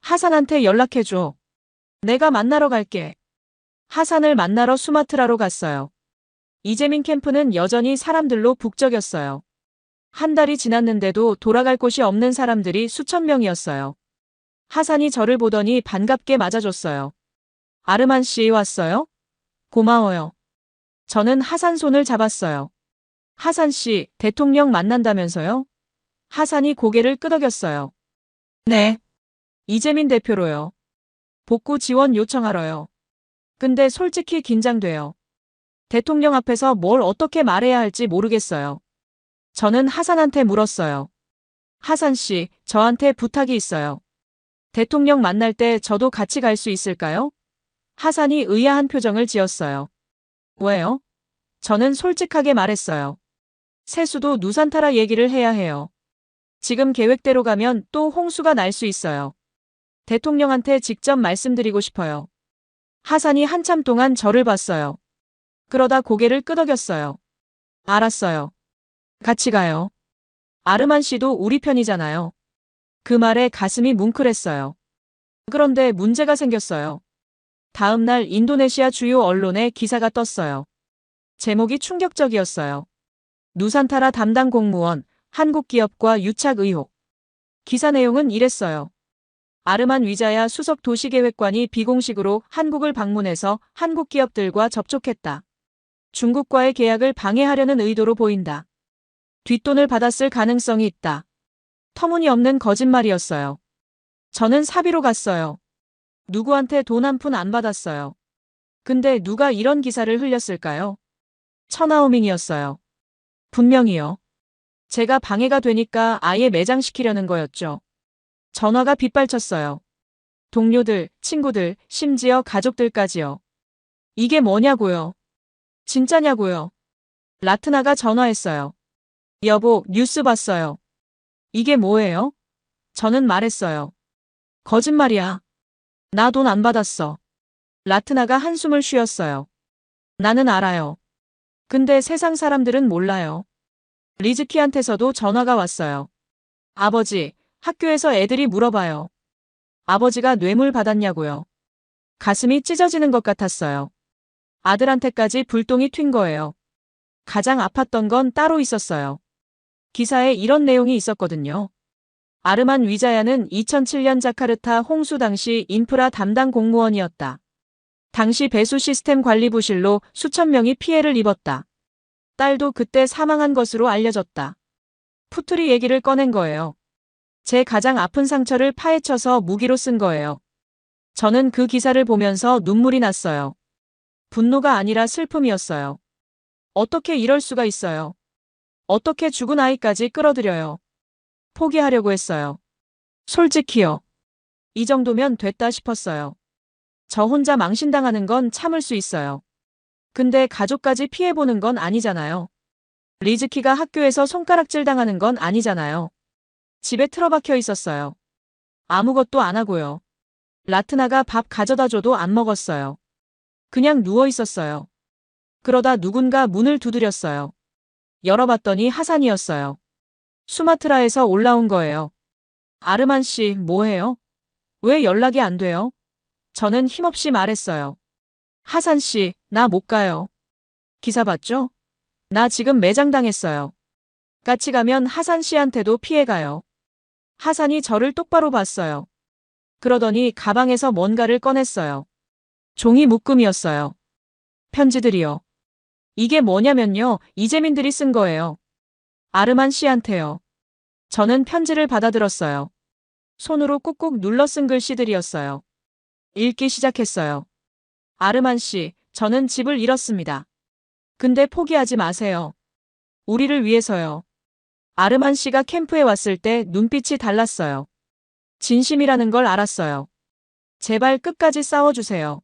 하산한테 연락해줘. 내가 만나러 갈게. 하산을 만나러 수마트라로 갔어요. 이재민 캠프는 여전히 사람들로 북적였어요. 한 달이 지났는데도 돌아갈 곳이 없는 사람들이 수천 명이었어요. 하산이 저를 보더니 반갑게 맞아줬어요. 아르만 씨 왔어요? 고마워요. 저는 하산 손을 잡았어요. 하산 씨, 대통령 만난다면서요? 하산이 고개를 끄덕였어요. 네. 이재민 대표로요. 복구 지원 요청하러요. 근데 솔직히 긴장돼요. 대통령 앞에서 뭘 어떻게 말해야 할지 모르겠어요. 저는 하산한테 물었어요. 하산 씨, 저한테 부탁이 있어요. 대통령 만날 때 저도 같이 갈 수 있을까요? 하산이 의아한 표정을 지었어요. 왜요? 저는 솔직하게 말했어요. 세수도 누산타라 얘기를 해야 해요. 지금 계획대로 가면 또 홍수가 날 수 있어요. 대통령한테 직접 말씀드리고 싶어요. 하산이 한참 동안 저를 봤어요. 그러다 고개를 끄덕였어요. 알았어요. 같이 가요. 아르만 씨도 우리 편이잖아요. 그 말에 가슴이 뭉클했어요. 그런데 문제가 생겼어요. 다음 날 인도네시아 주요 언론에 기사가 떴어요. 제목이 충격적이었어요. 누산타라 담당 공무원, 한국 기업과 유착 의혹. 기사 내용은 이랬어요. 아르만 위자야 수석 도시계획관이 비공식으로 한국을 방문해서 한국 기업들과 접촉했다. 중국과의 계약을 방해하려는 의도로 보인다. 뒷돈을 받았을 가능성이 있다. 터무니없는 거짓말이었어요. 저는 사비로 갔어요. 누구한테 돈 한 푼 안 받았어요. 근데 누가 이런 기사를 흘렸을까요? 천하오밍이었어요. 분명히요. 제가 방해가 되니까 아예 매장시키려는 거였죠. 전화가 빗발쳤어요. 동료들, 친구들, 심지어 가족들까지요. 이게 뭐냐고요? 진짜냐고요? 라트나가 전화했어요. 여보, 뉴스 봤어요. 이게 뭐예요? 저는 말했어요. 거짓말이야. 나 돈 안 받았어. 라트나가 한숨을 쉬었어요. 나는 알아요. 근데 세상 사람들은 몰라요. 리즈키한테서도 전화가 왔어요. 아버지, 학교에서 애들이 물어봐요. 아버지가 뇌물 받았냐고요. 가슴이 찢어지는 것 같았어요. 아들한테까지 불똥이 튄 거예요. 가장 아팠던 건 따로 있었어요. 기사에 이런 내용이 있었거든요. 아르만 위자야는 2007년 자카르타 홍수 당시 인프라 담당 공무원이었다. 당시 배수 시스템 관리 부실로 수천 명이 피해를 입었다. 딸도 그때 사망한 것으로 알려졌다. 푸트리 얘기를 꺼낸 거예요. 제 가장 아픈 상처를 파헤쳐서 무기로 쓴 거예요. 저는 그 기사를 보면서 눈물이 났어요. 분노가 아니라 슬픔이었어요. 어떻게 이럴 수가 있어요. 어떻게 죽은 아이까지 끌어들여요. 포기하려고 했어요. 솔직히요. 이 정도면 됐다 싶었어요. 저 혼자 망신당하는 건 참을 수 있어요. 근데 가족까지 피해보는 건 아니잖아요. 리즈키가 학교에서 손가락질 당하는 건 아니잖아요. 집에 틀어박혀 있었어요. 아무것도 안 하고요. 라트나가 밥 가져다 줘도 안 먹었어요. 그냥 누워 있었어요. 그러다 누군가 문을 두드렸어요. 열어봤더니 하산이었어요. 수마트라에서 올라온 거예요. 아르만 씨, 뭐해요? 왜 연락이 안 돼요? 저는 힘없이 말했어요. 하산 씨, 나 못 가요. 기사 봤죠? 나 지금 매장당했어요. 같이 가면 하산 씨한테도 피해가요. 하산이 저를 똑바로 봤어요. 그러더니 가방에서 뭔가를 꺼냈어요. 종이 묶음이었어요. 편지들이요. 이게 뭐냐면요, 이재민들이 쓴 거예요. 아르만 씨한테요. 저는 편지를 받아들었어요. 손으로 꾹꾹 눌러 쓴 글씨들이었어요. 읽기 시작했어요. 아르만 씨, 저는 집을 잃었습니다. 근데 포기하지 마세요. 우리를 위해서요. 아르만 씨가 캠프에 왔을 때 눈빛이 달랐어요. 진심이라는 걸 알았어요. 제발 끝까지 싸워주세요.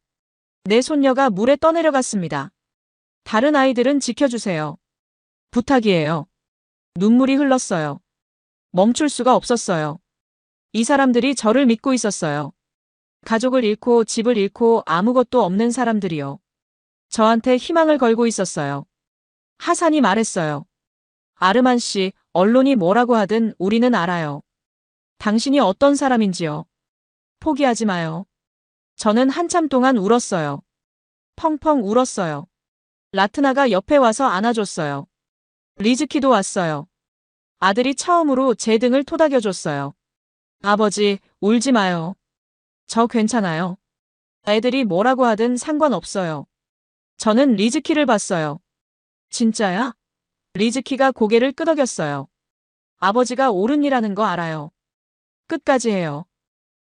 내 손녀가 물에 떠내려갔습니다. 다른 아이들은 지켜주세요. 부탁이에요. 눈물이 흘렀어요. 멈출 수가 없었어요. 이 사람들이 저를 믿고 있었어요. 가족을 잃고 집을 잃고 아무것도 없는 사람들이요. 저한테 희망을 걸고 있었어요. 하산이 말했어요. 아르만 씨, 언론이 뭐라고 하든 우리는 알아요. 당신이 어떤 사람인지요. 포기하지 마요. 저는 한참 동안 울었어요. 펑펑 울었어요. 라트나가 옆에 와서 안아줬어요. 리즈키도 왔어요. 아들이 처음으로 제 등을 토닥여줬어요. 아버지, 울지 마요. 저 괜찮아요. 애들이 뭐라고 하든 상관없어요. 저는 리즈키를 봤어요. 진짜야? 리즈키가 고개를 끄덕였어요. 아버지가 옳은 일하는 거 알아요. 끝까지 해요.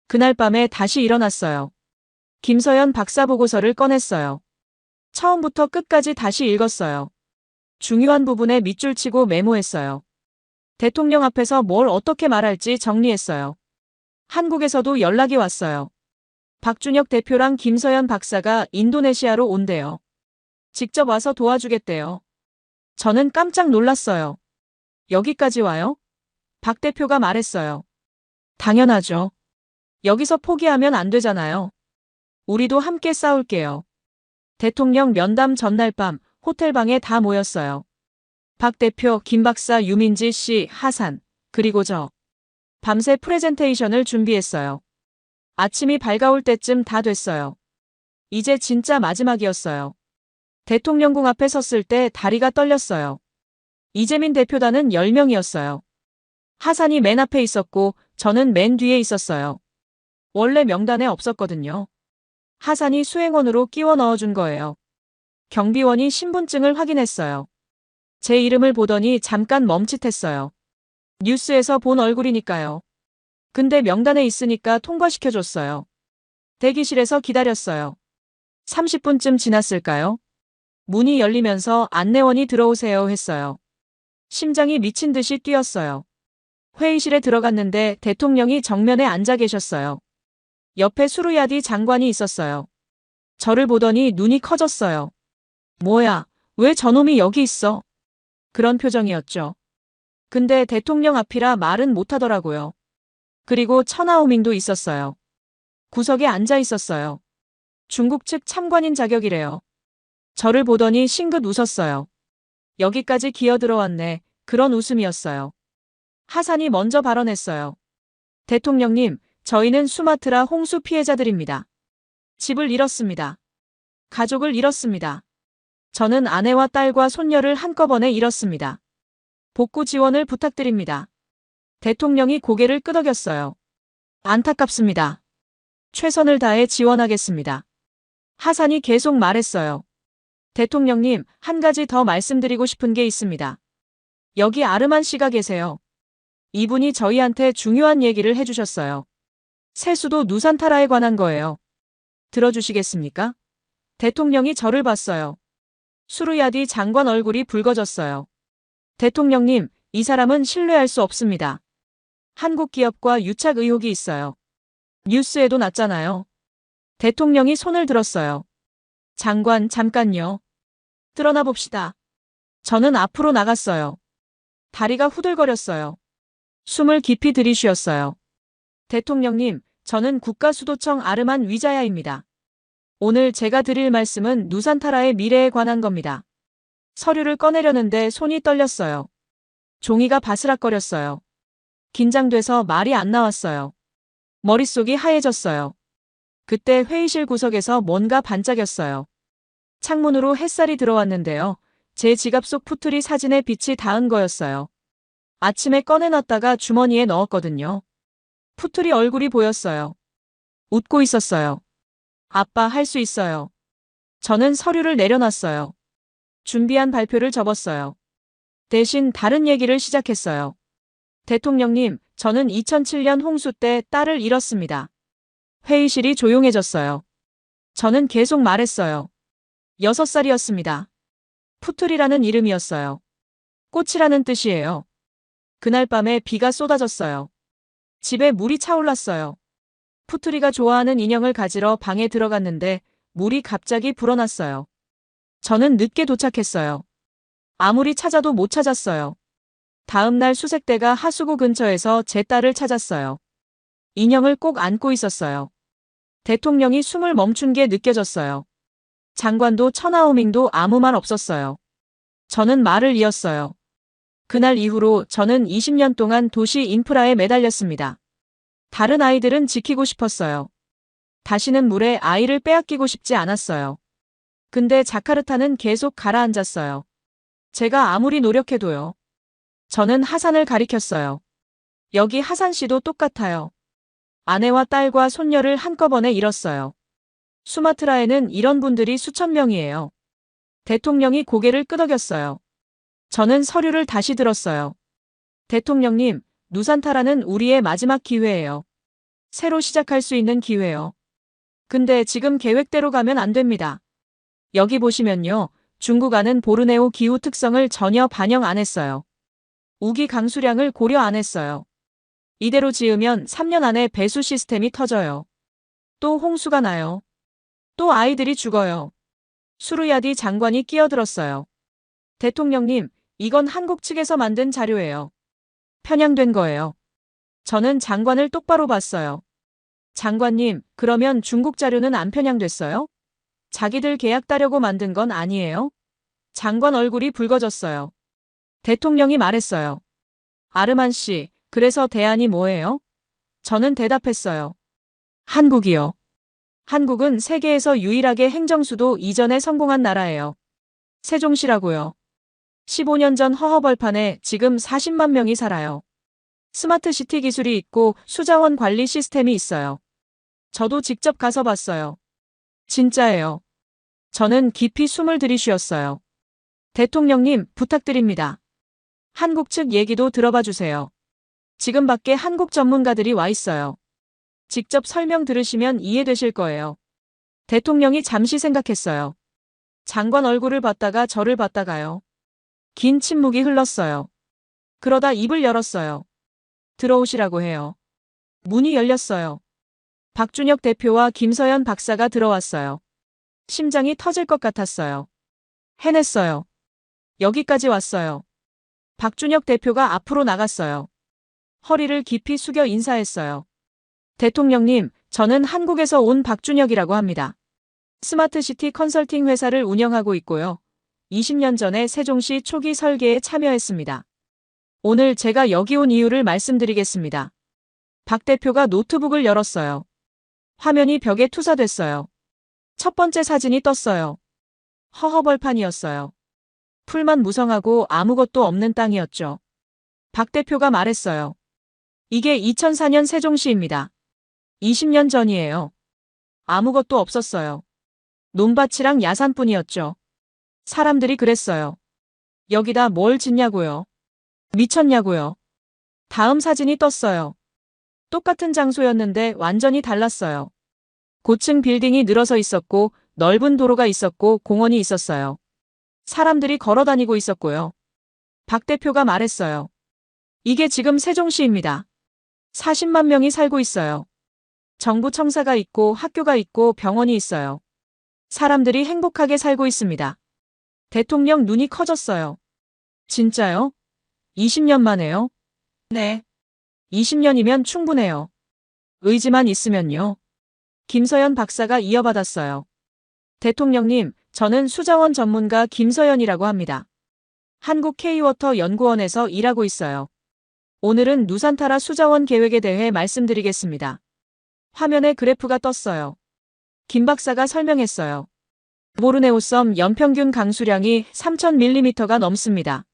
그날 밤에 다시 일어났어요. 김서연 박사 보고서를 꺼냈어요. 처음부터 끝까지 다시 읽었어요. 중요한 부분에 밑줄 치고 메모했어요. 대통령 앞에서 뭘 어떻게 말할지 정리했어요. 한국에서도 연락이 왔어요. 박준혁 대표랑 김서연 박사가 인도네시아로 온대요. 직접 와서 도와주겠대요. 저는 깜짝 놀랐어요. 여기까지 와요? 박 대표가 말했어요. 당연하죠. 여기서 포기하면 안 되잖아요. 우리도 함께 싸울게요. 대통령 면담 전날 밤 호텔방에 다 모였어요. 박 대표, 김 박사, 유민지 씨, 하산, 그리고 저. 밤새 프레젠테이션을 준비했어요. 아침이 밝아올 때쯤 다 됐어요. 이제 진짜 마지막이었어요. 대통령궁 앞에 섰을 때 다리가 떨렸어요. 이재민 대표단은 10명이었어요. 하산이 맨 앞에 있었고 저는 맨 뒤에 있었어요. 원래 명단에 없었거든요. 하산이 수행원으로 끼워 넣어준 거예요. 경비원이 신분증을 확인했어요. 제 이름을 보더니 잠깐 멈칫했어요. 뉴스에서 본 얼굴이니까요. 근데 명단에 있으니까 통과시켜줬어요. 대기실에서 기다렸어요. 30분쯤 지났을까요? 문이 열리면서 안내원이 들어오세요 했어요. 심장이 미친 듯이 뛰었어요. 회의실에 들어갔는데 대통령이 정면에 앉아 계셨어요. 옆에 수르야디 장관이 있었어요. 저를 보더니 눈이 커졌어요. 뭐야, 왜 저놈이 여기 있어? 그런 표정이었죠. 근데 대통령 앞이라 말은 못하더라고요. 그리고 천하오밍도 있었어요. 구석에 앉아 있었어요. 중국 측 참관인 자격이래요. 저를 보더니 싱긋 웃었어요. 여기까지 기어들어왔네. 그런 웃음이었어요. 하산이 먼저 발언했어요. 대통령님, 저희는 수마트라 홍수 피해자들입니다. 집을 잃었습니다. 가족을 잃었습니다. 저는 아내와 딸과 손녀를 한꺼번에 잃었습니다. 복구 지원을 부탁드립니다. 대통령이 고개를 끄덕였어요. 안타깝습니다. 최선을 다해 지원하겠습니다. 하산이 계속 말했어요. 대통령님, 한 가지 더 말씀드리고 싶은 게 있습니다. 여기 아르만 씨가 계세요. 이분이 저희한테 중요한 얘기를 해주셨어요. 세수도 누산타라에 관한 거예요. 들어주시겠습니까? 대통령이 저를 봤어요. 수르야디 장관 얼굴이 붉어졌어요. 대통령님, 이 사람은 신뢰할 수 없습니다. 한국 기업과 유착 의혹이 있어요. 뉴스에도 났잖아요. 대통령이 손을 들었어요. 장관, 잠깐요. 드러나 봅시다. 저는 앞으로 나갔어요. 다리가 후들거렸어요. 숨을 깊이 들이쉬었어요. 대통령님, 저는 국가수도청 아르만 위자야입니다. 오늘 제가 드릴 말씀은 누산타라의 미래에 관한 겁니다. 서류를 꺼내려는데 손이 떨렸어요. 종이가 바스락거렸어요. 긴장돼서 말이 안 나왔어요. 머릿속이 하얘졌어요. 그때 회의실 구석에서 뭔가 반짝였어요. 창문으로 햇살이 들어왔는데요. 제 지갑 속 푸트리 사진에 빛이 닿은 거였어요. 아침에 꺼내놨다가 주머니에 넣었거든요. 푸트리 얼굴이 보였어요. 웃고 있었어요. 아빠, 할 수 있어요. 저는 서류를 내려놨어요. 준비한 발표를 접었어요. 대신 다른 얘기를 시작했어요. 대통령님, 저는 2007년 홍수 때 딸을 잃었습니다. 회의실이 조용해졌어요. 저는 계속 말했어요. 6살이었습니다. 푸툴이라는 이름이었어요. 꽃이라는 뜻이에요. 그날 밤에 비가 쏟아졌어요. 집에 물이 차올랐어요. 푸투리가 좋아하는 인형을 가지러 방에 들어갔는데 물이 갑자기 불어났어요. 저는 늦게 도착했어요. 아무리 찾아도 못 찾았어요. 다음 날 수색대가 하수구 근처에서 제 딸을 찾았어요. 인형을 꼭 안고 있었어요. 대통령이 숨을 멈춘 게 느껴졌어요. 장관도 천하오밍도 아무 말 없었어요. 저는 말을 이었어요. 그날 이후로 저는 20년 동안 도시 인프라에 매달렸습니다. 다른 아이들은 지키고 싶었어요. 다시는 물에 아이를 빼앗기고 싶지 않았어요. 근데 자카르타는 계속 가라앉았어요. 제가 아무리 노력해도요. 저는 하산을 가리켰어요. 여기 하산 씨도 똑같아요. 아내와 딸과 손녀를 한꺼번에 잃었어요. 수마트라에는 이런 분들이 수천 명이에요. 대통령이 고개를 끄덕였어요. 저는 서류를 다시 들었어요. 대통령님, 누산타라는 우리의 마지막 기회예요. 새로 시작할 수 있는 기회요. 근데 지금 계획대로 가면 안 됩니다. 여기 보시면요. 중국 안은 보르네오 기후 특성을 전혀 반영 안 했어요. 우기 강수량을 고려 안 했어요. 이대로 지으면 3년 안에 배수 시스템이 터져요. 또 홍수가 나요. 또 아이들이 죽어요. 수르야디 장관이 끼어들었어요. 대통령님, 이건 한국 측에서 만든 자료예요. 편향된 거예요. 저는 장관을 똑바로 봤어요. 장관님, 그러면 중국 자료는 안 편향됐어요? 자기들 계약 따려고 만든 건 아니에요? 장관 얼굴이 붉어졌어요. 대통령이 말했어요. 아르만 씨, 그래서 대안이 뭐예요? 저는 대답했어요. 한국이요. 한국은 세계에서 유일하게 행정수도 이전에 성공한 나라예요. 세종시라고요. 15년 전 허허벌판에 지금 40만 명이 살아요. 스마트시티 기술이 있고 수자원 관리 시스템이 있어요. 저도 직접 가서 봤어요. 진짜예요. 저는 깊이 숨을 들이쉬었어요. 대통령님, 부탁드립니다. 한국 측 얘기도 들어봐 주세요. 지금 밖에 한국 전문가들이 와 있어요. 직접 설명 들으시면 이해되실 거예요. 대통령이 잠시 생각했어요. 장관 얼굴을 봤다가 저를 봤다가요. 긴 침묵이 흘렀어요. 그러다 입을 열었어요. 들어오시라고 해요. 문이 열렸어요. 박준혁 대표와 김서연 박사가 들어왔어요. 심장이 터질 것 같았어요. 해냈어요. 여기까지 왔어요. 박준혁 대표가 앞으로 나갔어요. 허리를 깊이 숙여 인사했어요. 대통령님, 저는 한국에서 온 박준혁이라고 합니다. 스마트시티 컨설팅 회사를 운영하고 있고요. 20년 전에 세종시 초기 설계에 참여했습니다. 오늘 제가 여기 온 이유를 말씀드리겠습니다. 박 대표가 노트북을 열었어요. 화면이 벽에 투사됐어요. 첫 번째 사진이 떴어요. 허허벌판이었어요. 풀만 무성하고 아무것도 없는 땅이었죠. 박 대표가 말했어요. 이게 2004년 세종시입니다. 20년 전이에요. 아무것도 없었어요. 논밭이랑 야산뿐이었죠. 사람들이 그랬어요. 여기다 뭘 짓냐고요? 미쳤냐고요? 다음 사진이 떴어요. 똑같은 장소였는데 완전히 달랐어요. 고층 빌딩이 늘어서 있었고 넓은 도로가 있었고 공원이 있었어요. 사람들이 걸어 다니고 있었고요. 박 대표가 말했어요. 이게 지금 세종시입니다. 40만 명이 살고 있어요. 정부 청사가 있고 학교가 있고 병원이 있어요. 사람들이 행복하게 살고 있습니다. 대통령 눈이 커졌어요. 진짜요? 20년 만에요? 네. 20년이면 충분해요. 의지만 있으면요. 김서연 박사가 이어받았어요. 대통령님, 저는 수자원 전문가 김서연이라고 합니다. 한국 K워터 연구원에서 일하고 있어요. 오늘은 누산타라 수자원 계획에 대해 말씀드리겠습니다. 화면에 그래프가 떴어요. 김 박사가 설명했어요. 보르네오 섬 연평균 강수량이 3,000mm가 넘습니다.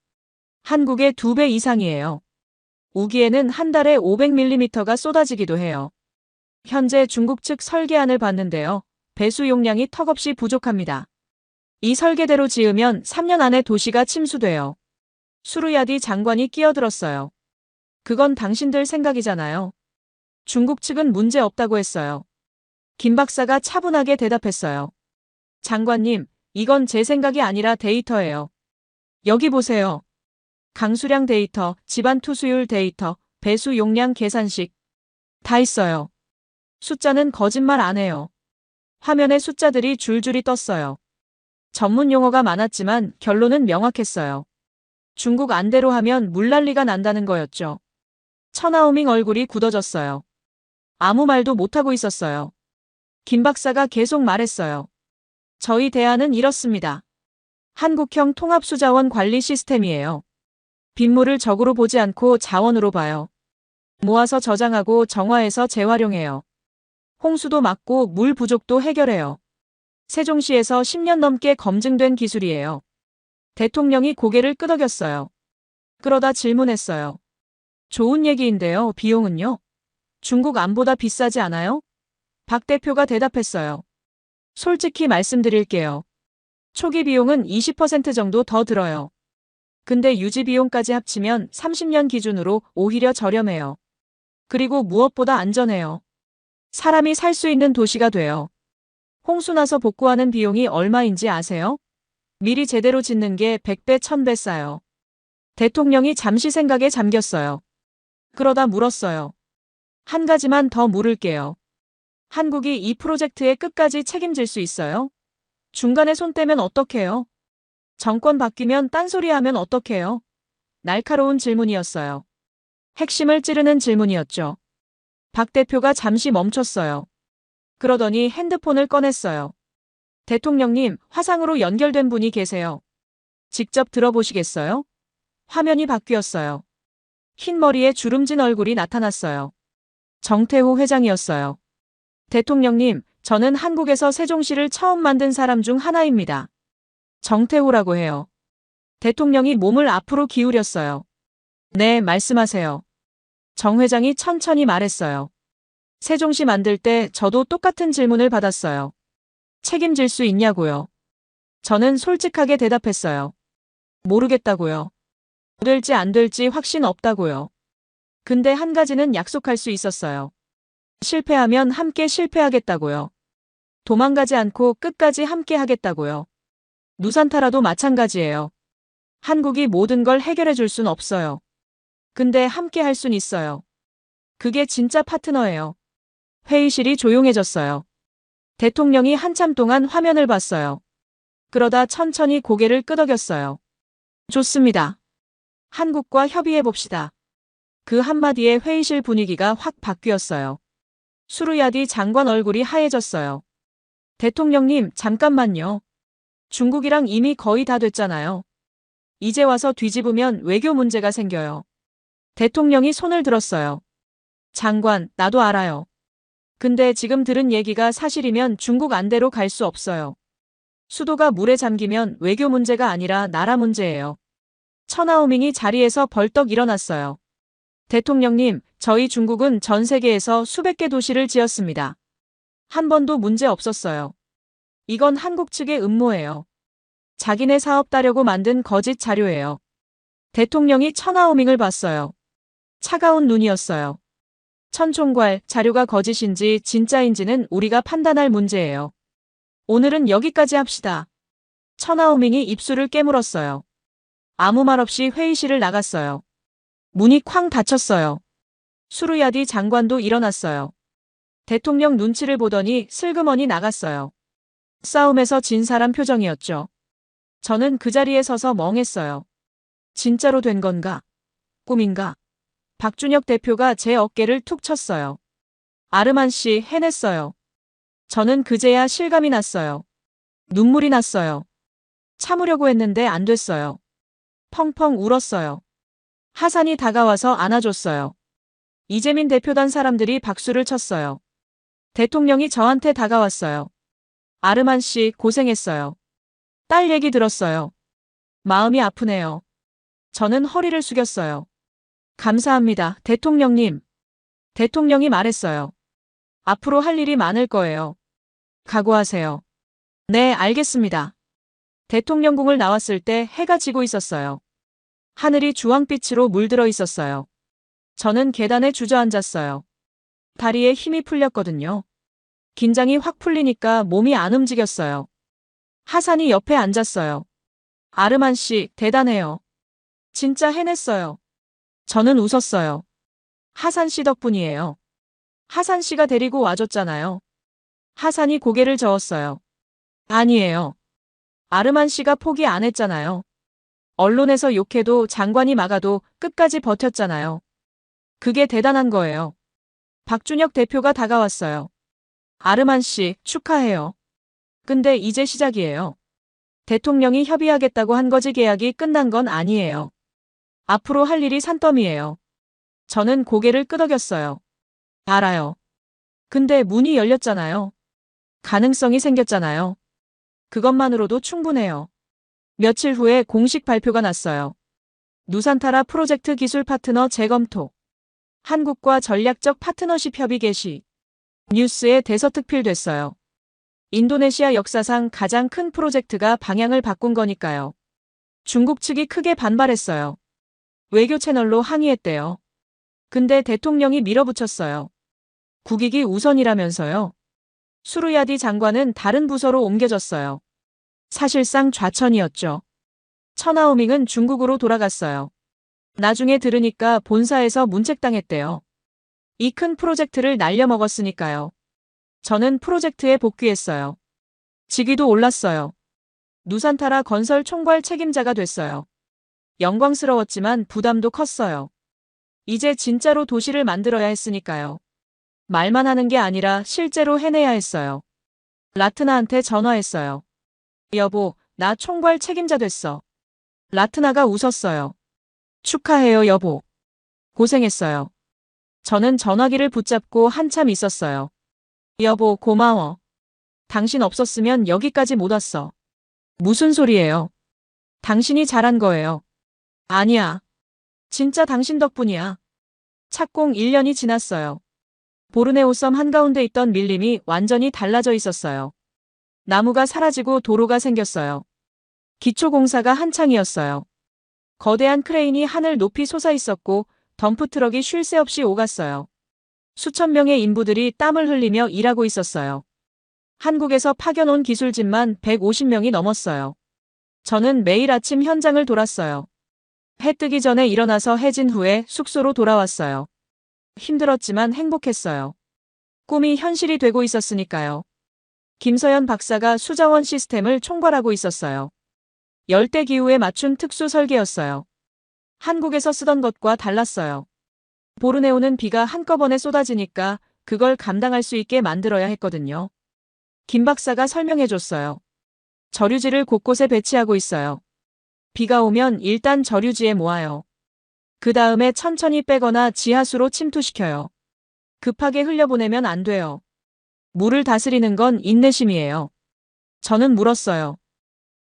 한국의 2배 이상이에요. 우기에는 한 달에 500mm가 쏟아지기도 해요. 현재 중국 측 설계안을 봤는데요. 배수 용량이 턱없이 부족합니다. 이 설계대로 지으면 3년 안에 도시가 침수돼요. 수르야디 장관이 끼어들었어요. 그건 당신들 생각이잖아요. 중국 측은 문제 없다고 했어요. 김 박사가 차분하게 대답했어요. 장관님, 이건 제 생각이 아니라 데이터예요. 여기 보세요. 강수량 데이터, 집안 투수율 데이터, 배수 용량 계산식. 다 있어요. 숫자는 거짓말 안 해요. 화면에 숫자들이 줄줄이 떴어요. 전문 용어가 많았지만 결론은 명확했어요. 중국 안대로 하면 물난리가 난다는 거였죠. 천하오밍 얼굴이 굳어졌어요. 아무 말도 못하고 있었어요. 김 박사가 계속 말했어요. 저희 대안은 이렇습니다. 한국형 통합수자원 관리 시스템이에요. 빗물을 적으로 보지 않고 자원으로 봐요. 모아서 저장하고 정화해서 재활용해요. 홍수도 막고 물 부족도 해결해요. 세종시에서 10년 넘게 검증된 기술이에요. 대통령이 고개를 끄덕였어요. 그러다 질문했어요. 좋은 얘기인데요. 비용은요? 중국 안보다 비싸지 않아요? 박 대표가 대답했어요. 솔직히 말씀드릴게요. 초기 비용은 20% 정도 더 들어요. 근데 유지 비용까지 합치면 30년 기준으로 오히려 저렴해요. 그리고 무엇보다 안전해요. 사람이 살 수 있는 도시가 돼요. 홍수 나서 복구하는 비용이 얼마인지 아세요? 미리 제대로 짓는 게 100배, 1000배 싸요. 대통령이 잠시 생각에 잠겼어요. 그러다 물었어요. 한 가지만 더 물을게요. 한국이 이 프로젝트의 끝까지 책임질 수 있어요? 중간에 손 떼면 어떡해요? 정권 바뀌면 딴소리하면 어떡해요? 날카로운 질문이었어요. 핵심을 찌르는 질문이었죠. 박 대표가 잠시 멈췄어요. 그러더니 핸드폰을 꺼냈어요. 대통령님, 화상으로 연결된 분이 계세요. 직접 들어보시겠어요? 화면이 바뀌었어요. 흰 머리에 주름진 얼굴이 나타났어요. 정태호 회장이었어요. 대통령님, 저는 한국에서 세종시를 처음 만든 사람 중 하나입니다. 정태호라고 해요. 대통령이 몸을 앞으로 기울였어요. 네, 말씀하세요. 정 회장이 천천히 말했어요. 세종시 만들 때 저도 똑같은 질문을 받았어요. 책임질 수 있냐고요. 저는 솔직하게 대답했어요. 모르겠다고요. 될지 안 될지 확신 없다고요. 근데 한 가지는 약속할 수 있었어요. 실패하면 함께 실패하겠다고요. 도망가지 않고 끝까지 함께 하겠다고요. 누산타라도 마찬가지예요. 한국이 모든 걸 해결해 줄 순 없어요. 근데 함께 할 순 있어요. 그게 진짜 파트너예요. 회의실이 조용해졌어요. 대통령이 한참 동안 화면을 봤어요. 그러다 천천히 고개를 끄덕였어요. 좋습니다. 한국과 협의해봅시다. 그 한마디에 회의실 분위기가 확 바뀌었어요. 수르야디 장관 얼굴이 하얘졌어요. 대통령님, 잠깐만요. 중국이랑 이미 거의 다 됐잖아요. 이제 와서 뒤집으면 외교 문제가 생겨요. 대통령이 손을 들었어요. 장관, 나도 알아요. 근데 지금 들은 얘기가 사실이면 중국 안대로 갈 수 없어요. 수도가 물에 잠기면 외교 문제가 아니라 나라 문제예요. 천하오밍이 자리에서 벌떡 일어났어요. 대통령님, 저희 중국은 전 세계에서 수백 개 도시를 지었습니다. 한 번도 문제 없었어요. 이건 한국 측의 음모예요. 자기네 사업 따려고 만든 거짓 자료예요. 대통령이 천하오밍을 봤어요. 차가운 눈이었어요. 천총괄, 자료가 거짓인지 진짜인지는 우리가 판단할 문제예요. 오늘은 여기까지 합시다. 천하오밍이 입술을 깨물었어요. 아무 말 없이 회의실을 나갔어요. 문이 쾅 닫혔어요. 수르야디 장관도 일어났어요. 대통령 눈치를 보더니 슬그머니 나갔어요. 싸움에서 진 사람 표정이었죠. 저는 그 자리에 서서 멍했어요. 진짜로 된 건가? 꿈인가? 박준혁 대표가 제 어깨를 툭 쳤어요. 아르만 씨, 해냈어요. 저는 그제야 실감이 났어요. 눈물이 났어요. 참으려고 했는데 안 됐어요. 펑펑 울었어요. 하산이 다가와서 안아줬어요. 이재민 대표단 사람들이 박수를 쳤어요. 대통령이 저한테 다가왔어요. 아르만 씨, 고생했어요. 딸 얘기 들었어요. 마음이 아프네요. 저는 허리를 숙였어요. 감사합니다, 대통령님. 대통령이 말했어요. 앞으로 할 일이 많을 거예요. 각오하세요. 네, 알겠습니다. 대통령궁을 나왔을 때 해가 지고 있었어요. 하늘이 주황빛으로 물들어 있었어요. 저는 계단에 주저앉았어요. 다리에 힘이 풀렸거든요. 긴장이 확 풀리니까 몸이 안 움직였어요. 하산이 옆에 앉았어요. 아르만 씨, 대단해요. 진짜 해냈어요. 저는 웃었어요. 하산 씨 덕분이에요. 하산 씨가 데리고 와줬잖아요. 하산이 고개를 저었어요. 아니에요. 아르만 씨가 포기 안 했잖아요. 언론에서 욕해도 장관이 막아도 끝까지 버텼잖아요. 그게 대단한 거예요. 박준혁 대표가 다가왔어요. 아르만 씨, 축하해요. 근데 이제 시작이에요. 대통령이 협의하겠다고 한 거지 계약이 끝난 건 아니에요. 앞으로 할 일이 산더미예요. 저는 고개를 끄덕였어요. 알아요. 근데 문이 열렸잖아요. 가능성이 생겼잖아요. 그것만으로도 충분해요. 며칠 후에 공식 발표가 났어요. 누산타라 프로젝트 기술 파트너 재검토. 한국과 전략적 파트너십 협의 개시. 뉴스에 대서특필됐어요. 인도네시아 역사상 가장 큰 프로젝트가 방향을 바꾼 거니까요. 중국 측이 크게 반발했어요. 외교 채널로 항의했대요. 근데 대통령이 밀어붙였어요. 국익이 우선이라면서요. 수르야디 장관은 다른 부서로 옮겨졌어요. 사실상 좌천이었죠. 천하오밍은 중국으로 돌아갔어요. 나중에 들으니까 본사에서 문책당했대요. 이 큰 프로젝트를 날려먹었으니까요. 저는 프로젝트에 복귀했어요. 직위도 올랐어요. 누산타라 건설 총괄 책임자가 됐어요. 영광스러웠지만 부담도 컸어요. 이제 진짜로 도시를 만들어야 했으니까요. 말만 하는 게 아니라 실제로 해내야 했어요. 라트나한테 전화했어요. 여보, 나 총괄 책임자 됐어. 라트나가 웃었어요. 축하해요, 여보. 고생했어요. 저는 전화기를 붙잡고 한참 있었어요. 여보, 고마워. 당신 없었으면 여기까지 못 왔어. 무슨 소리예요? 당신이 잘한 거예요. 아니야. 진짜 당신 덕분이야. 착공 1년이 지났어요. 보르네오 섬 한가운데 있던 밀림이 완전히 달라져 있었어요. 나무가 사라지고 도로가 생겼어요. 기초공사가 한창이었어요. 거대한 크레인이 하늘 높이 솟아 있었고 덤프트럭이 쉴 새 없이 오갔어요. 수천 명의 인부들이 땀을 흘리며 일하고 있었어요. 한국에서 파견 온 기술진만 150명이 넘었어요. 저는 매일 아침 현장을 돌았어요. 해 뜨기 전에 일어나서 해진 후에 숙소로 돌아왔어요. 힘들었지만 행복했어요. 꿈이 현실이 되고 있었으니까요. 김서연 박사가 수자원 시스템을 총괄하고 있었어요. 열대기후에 맞춘 특수 설계였어요. 한국에서 쓰던 것과 달랐어요. 보르네오는 비가 한꺼번에 쏟아지니까 그걸 감당할 수 있게 만들어야 했거든요. 김 박사가 설명해줬어요. 저류지를 곳곳에 배치하고 있어요. 비가 오면 일단 저류지에 모아요. 그 다음에 천천히 빼거나 지하수로 침투시켜요. 급하게 흘려보내면 안 돼요. 물을 다스리는 건 인내심이에요. 저는 물었어요.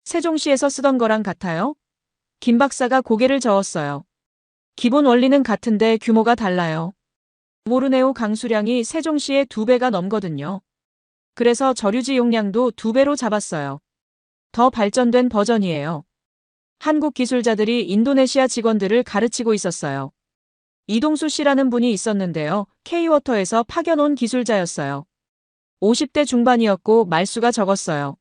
세종시에서 쓰던 거랑 같아요? 김 박사가 고개를 저었어요. 기본 원리는 같은데 규모가 달라요. 보르네오 강수량이 세종시의 2배가 넘거든요. 그래서 저류지 용량도 2배로 잡았어요. 더 발전된 버전이에요. 한국 기술자들이 인도네시아 직원들을 가르치고 있었어요. 이동수 씨라는 분이 있었는데요. K워터에서 파견 온 기술자였어요. 50대 중반이었고 말수가 적었어요.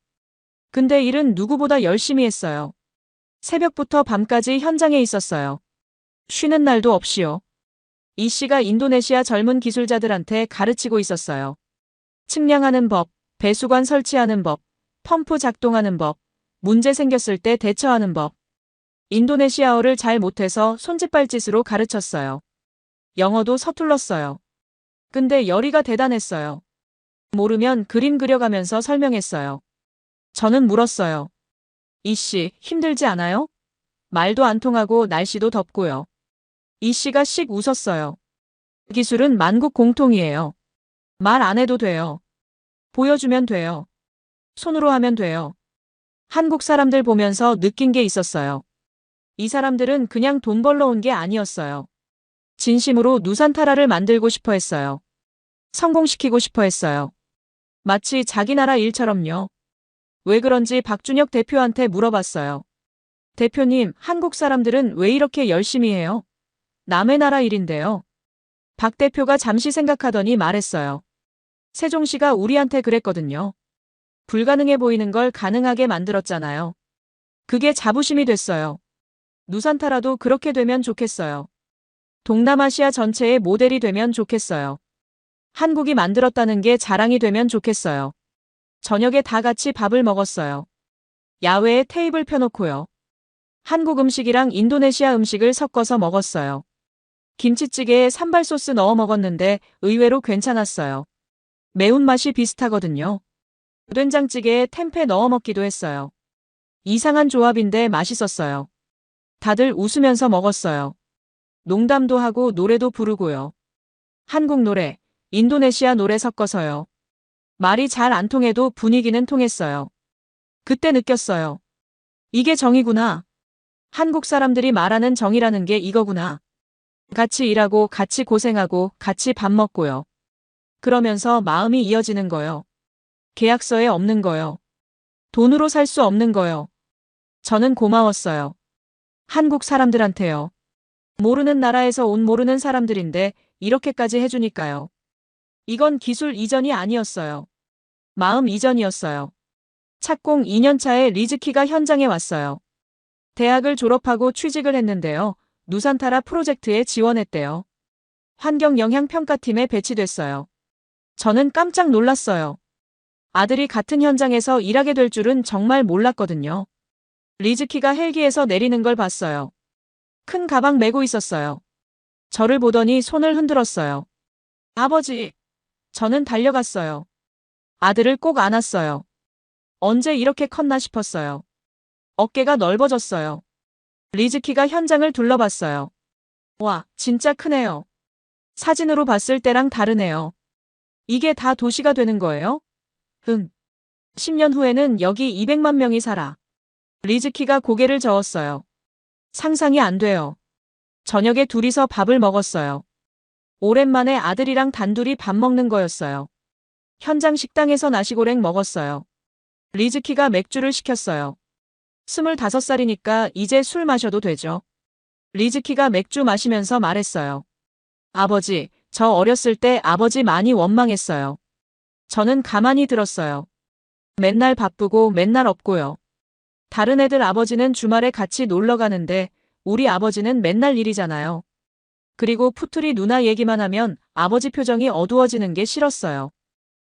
근데 일은 누구보다 열심히 했어요. 새벽부터 밤까지 현장에 있었어요. 쉬는 날도 없이요. 이 씨가 인도네시아 젊은 기술자들한테 가르치고 있었어요. 측량하는 법, 배수관 설치하는 법, 펌프 작동하는 법, 문제 생겼을 때 대처하는 법. 인도네시아어를 잘 못해서 손짓발짓으로 가르쳤어요. 영어도 서툴렀어요. 근데 열의가 대단했어요. 모르면 그림 그려가면서 설명했어요. 저는 물었어요. 이 씨, 힘들지 않아요? 말도 안 통하고 날씨도 덥고요. 이 씨가 씩 웃었어요. 기술은 만국 공통이에요. 말 안 해도 돼요. 보여주면 돼요. 손으로 하면 돼요. 한국 사람들 보면서 느낀 게 있었어요. 이 사람들은 그냥 돈 벌러 온 게 아니었어요. 진심으로 누산타라를 만들고 싶어 했어요. 성공시키고 싶어 했어요. 마치 자기 나라 일처럼요. 왜 그런지 박준혁 대표한테 물어봤어요. 대표님, 한국 사람들은 왜 이렇게 열심히 해요? 남의 나라 일인데요. 박 대표가 잠시 생각하더니 말했어요. 세종시가 우리한테 그랬거든요. 불가능해 보이는 걸 가능하게 만들었잖아요. 그게 자부심이 됐어요. 누산타라도 그렇게 되면 좋겠어요. 동남아시아 전체의 모델이 되면 좋겠어요. 한국이 만들었다는 게 자랑이 되면 좋겠어요. 저녁에 다 같이 밥을 먹었어요. 야외에 테이블 펴놓고요. 한국 음식이랑 인도네시아 음식을 섞어서 먹었어요. 김치찌개에 산발소스 넣어 먹었는데 의외로 괜찮았어요. 매운맛이 비슷하거든요. 된장찌개에 템페 넣어 먹기도 했어요. 이상한 조합인데 맛있었어요. 다들 웃으면서 먹었어요. 농담도 하고 노래도 부르고요. 한국 노래, 인도네시아 노래 섞어서요. 말이 잘 안 통해도 분위기는 통했어요. 그때 느꼈어요. 이게 정이구나. 한국 사람들이 말하는 정이라는 게 이거구나. 같이 일하고 같이 고생하고 같이 밥 먹고요. 그러면서 마음이 이어지는 거요. 계약서에 없는 거요. 돈으로 살 수 없는 거요. 저는 고마웠어요. 한국 사람들한테요. 모르는 나라에서 온 모르는 사람들인데 이렇게까지 해주니까요. 이건 기술 이전이 아니었어요. 마음 이전이었어요. 착공 2년차에 리즈키가 현장에 왔어요. 대학을 졸업하고 취직을 했는데요. 누산타라 프로젝트에 지원했대요. 환경영향평가팀에 배치됐어요. 저는 깜짝 놀랐어요. 아들이 같은 현장에서 일하게 될 줄은 정말 몰랐거든요. 리즈키가 헬기에서 내리는 걸 봤어요. 큰 가방 메고 있었어요. 저를 보더니 손을 흔들었어요. 아버지. 저는 달려갔어요. 아들을 꼭 안았어요. 언제 이렇게 컸나 싶었어요. 어깨가 넓어졌어요. 리즈키가 현장을 둘러봤어요. 와, 진짜 크네요. 사진으로 봤을 때랑 다르네요. 이게 다 도시가 되는 거예요? 10년 후에는 여기 200만 명이 살아. 리즈키가 고개를 저었어요. 상상이 안 돼요. 저녁에 둘이서 밥을 먹었어요. 오랜만에 아들이랑 단둘이 밥 먹는 거였어요. 현장 식당에서 나시고랭 먹었어요. 리즈키가 맥주를 시켰어요. 25살이니까 이제 술 마셔도 되죠. 리즈키가 맥주 마시면서 말했어요. 아버지, 저 어렸을 때 아버지 많이 원망했어요. 저는 가만히 들었어요. 맨날 바쁘고 맨날 없고요. 다른 애들 아버지는 주말에 같이 놀러 가는데 우리 아버지는 맨날 일이잖아요. 그리고 푸투리 누나 얘기만 하면 아버지 표정이 어두워지는 게 싫었어요.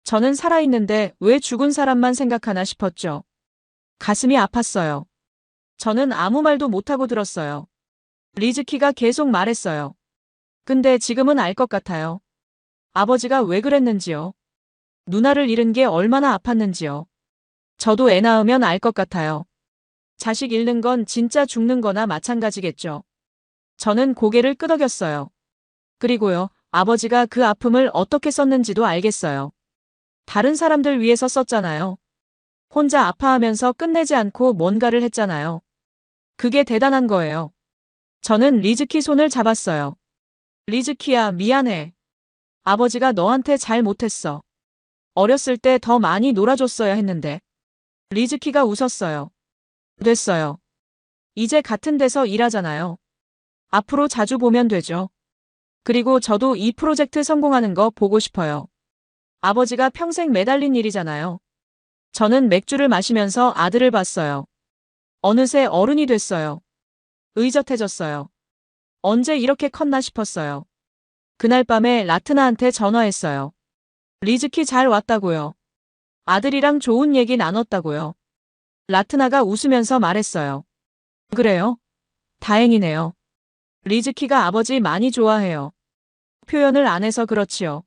저는 살아있는데 왜 죽은 사람만 생각하나 싶었죠. 가슴이 아팠어요. 저는 아무 말도 못하고 들었어요. 리즈키가 계속 말했어요. 근데 지금은 알 것 같아요. 아버지가 왜 그랬는지요. 누나를 잃은 게 얼마나 아팠는지요. 저도 애 낳으면 알 것 같아요. 자식 잃는 건 진짜 죽는 거나 마찬가지겠죠. 저는 고개를 끄덕였어요. 그리고요, 아버지가 그 아픔을 어떻게 썼는지도 알겠어요. 다른 사람들 위해서 썼잖아요. 혼자 아파하면서 끝내지 않고 뭔가를 했잖아요. 그게 대단한 거예요. 저는 리즈키 손을 잡았어요. 리즈키야, 미안해. 아버지가 너한테 잘 못했어. 어렸을 때 더 많이 놀아줬어야 했는데. 리즈키가 웃었어요. 됐어요. 이제 같은 데서 일하잖아요. 앞으로 자주 보면 되죠. 그리고 저도 이 프로젝트 성공하는 거 보고 싶어요. 아버지가 평생 매달린 일이잖아요. 저는 맥주를 마시면서 아들을 봤어요. 어느새 어른이 됐어요. 의젓해졌어요. 언제 이렇게 컸나 싶었어요. 그날 밤에 라트나한테 전화했어요. 리즈키 잘 왔다고요. 아들이랑 좋은 얘기 나눴다고요. 라트나가 웃으면서 말했어요. 그래요? 다행이네요. 리즈키가 아버지 많이 좋아해요. 표현을 안 해서 그렇지요.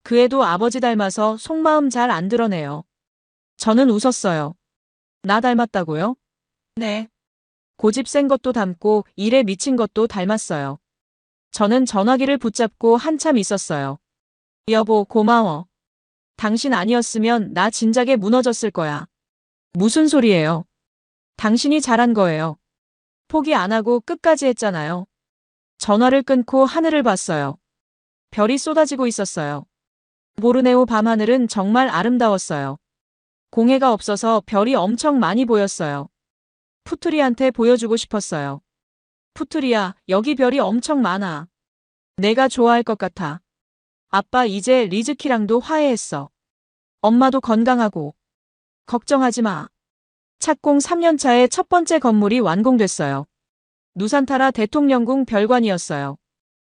그 애도 아버지 닮아서 속마음 잘 안 드러내요. 저는 웃었어요. 나 닮았다고요? 네. 고집 센 것도 닮고 일에 미친 것도 닮았어요. 저는 전화기를 붙잡고 한참 있었어요. 여보, 고마워. 당신 아니었으면 나 진작에 무너졌을 거야. 무슨 소리예요? 당신이 잘한 거예요. 포기 안 하고 끝까지 했잖아요. 전화를 끊고 하늘을 봤어요. 별이 쏟아지고 있었어요. 보르네오 밤하늘은 정말 아름다웠어요. 공해가 없어서 별이 엄청 많이 보였어요. 푸투리한테 보여주고 싶었어요. 푸투리야, 여기 별이 엄청 많아. 내가 좋아할 것 같아. 아빠 이제 리즈키랑도 화해했어. 엄마도 건강하고. 걱정하지 마. 착공 3년차에 첫 번째 건물이 완공됐어요. 누산타라 대통령궁 별관이었어요.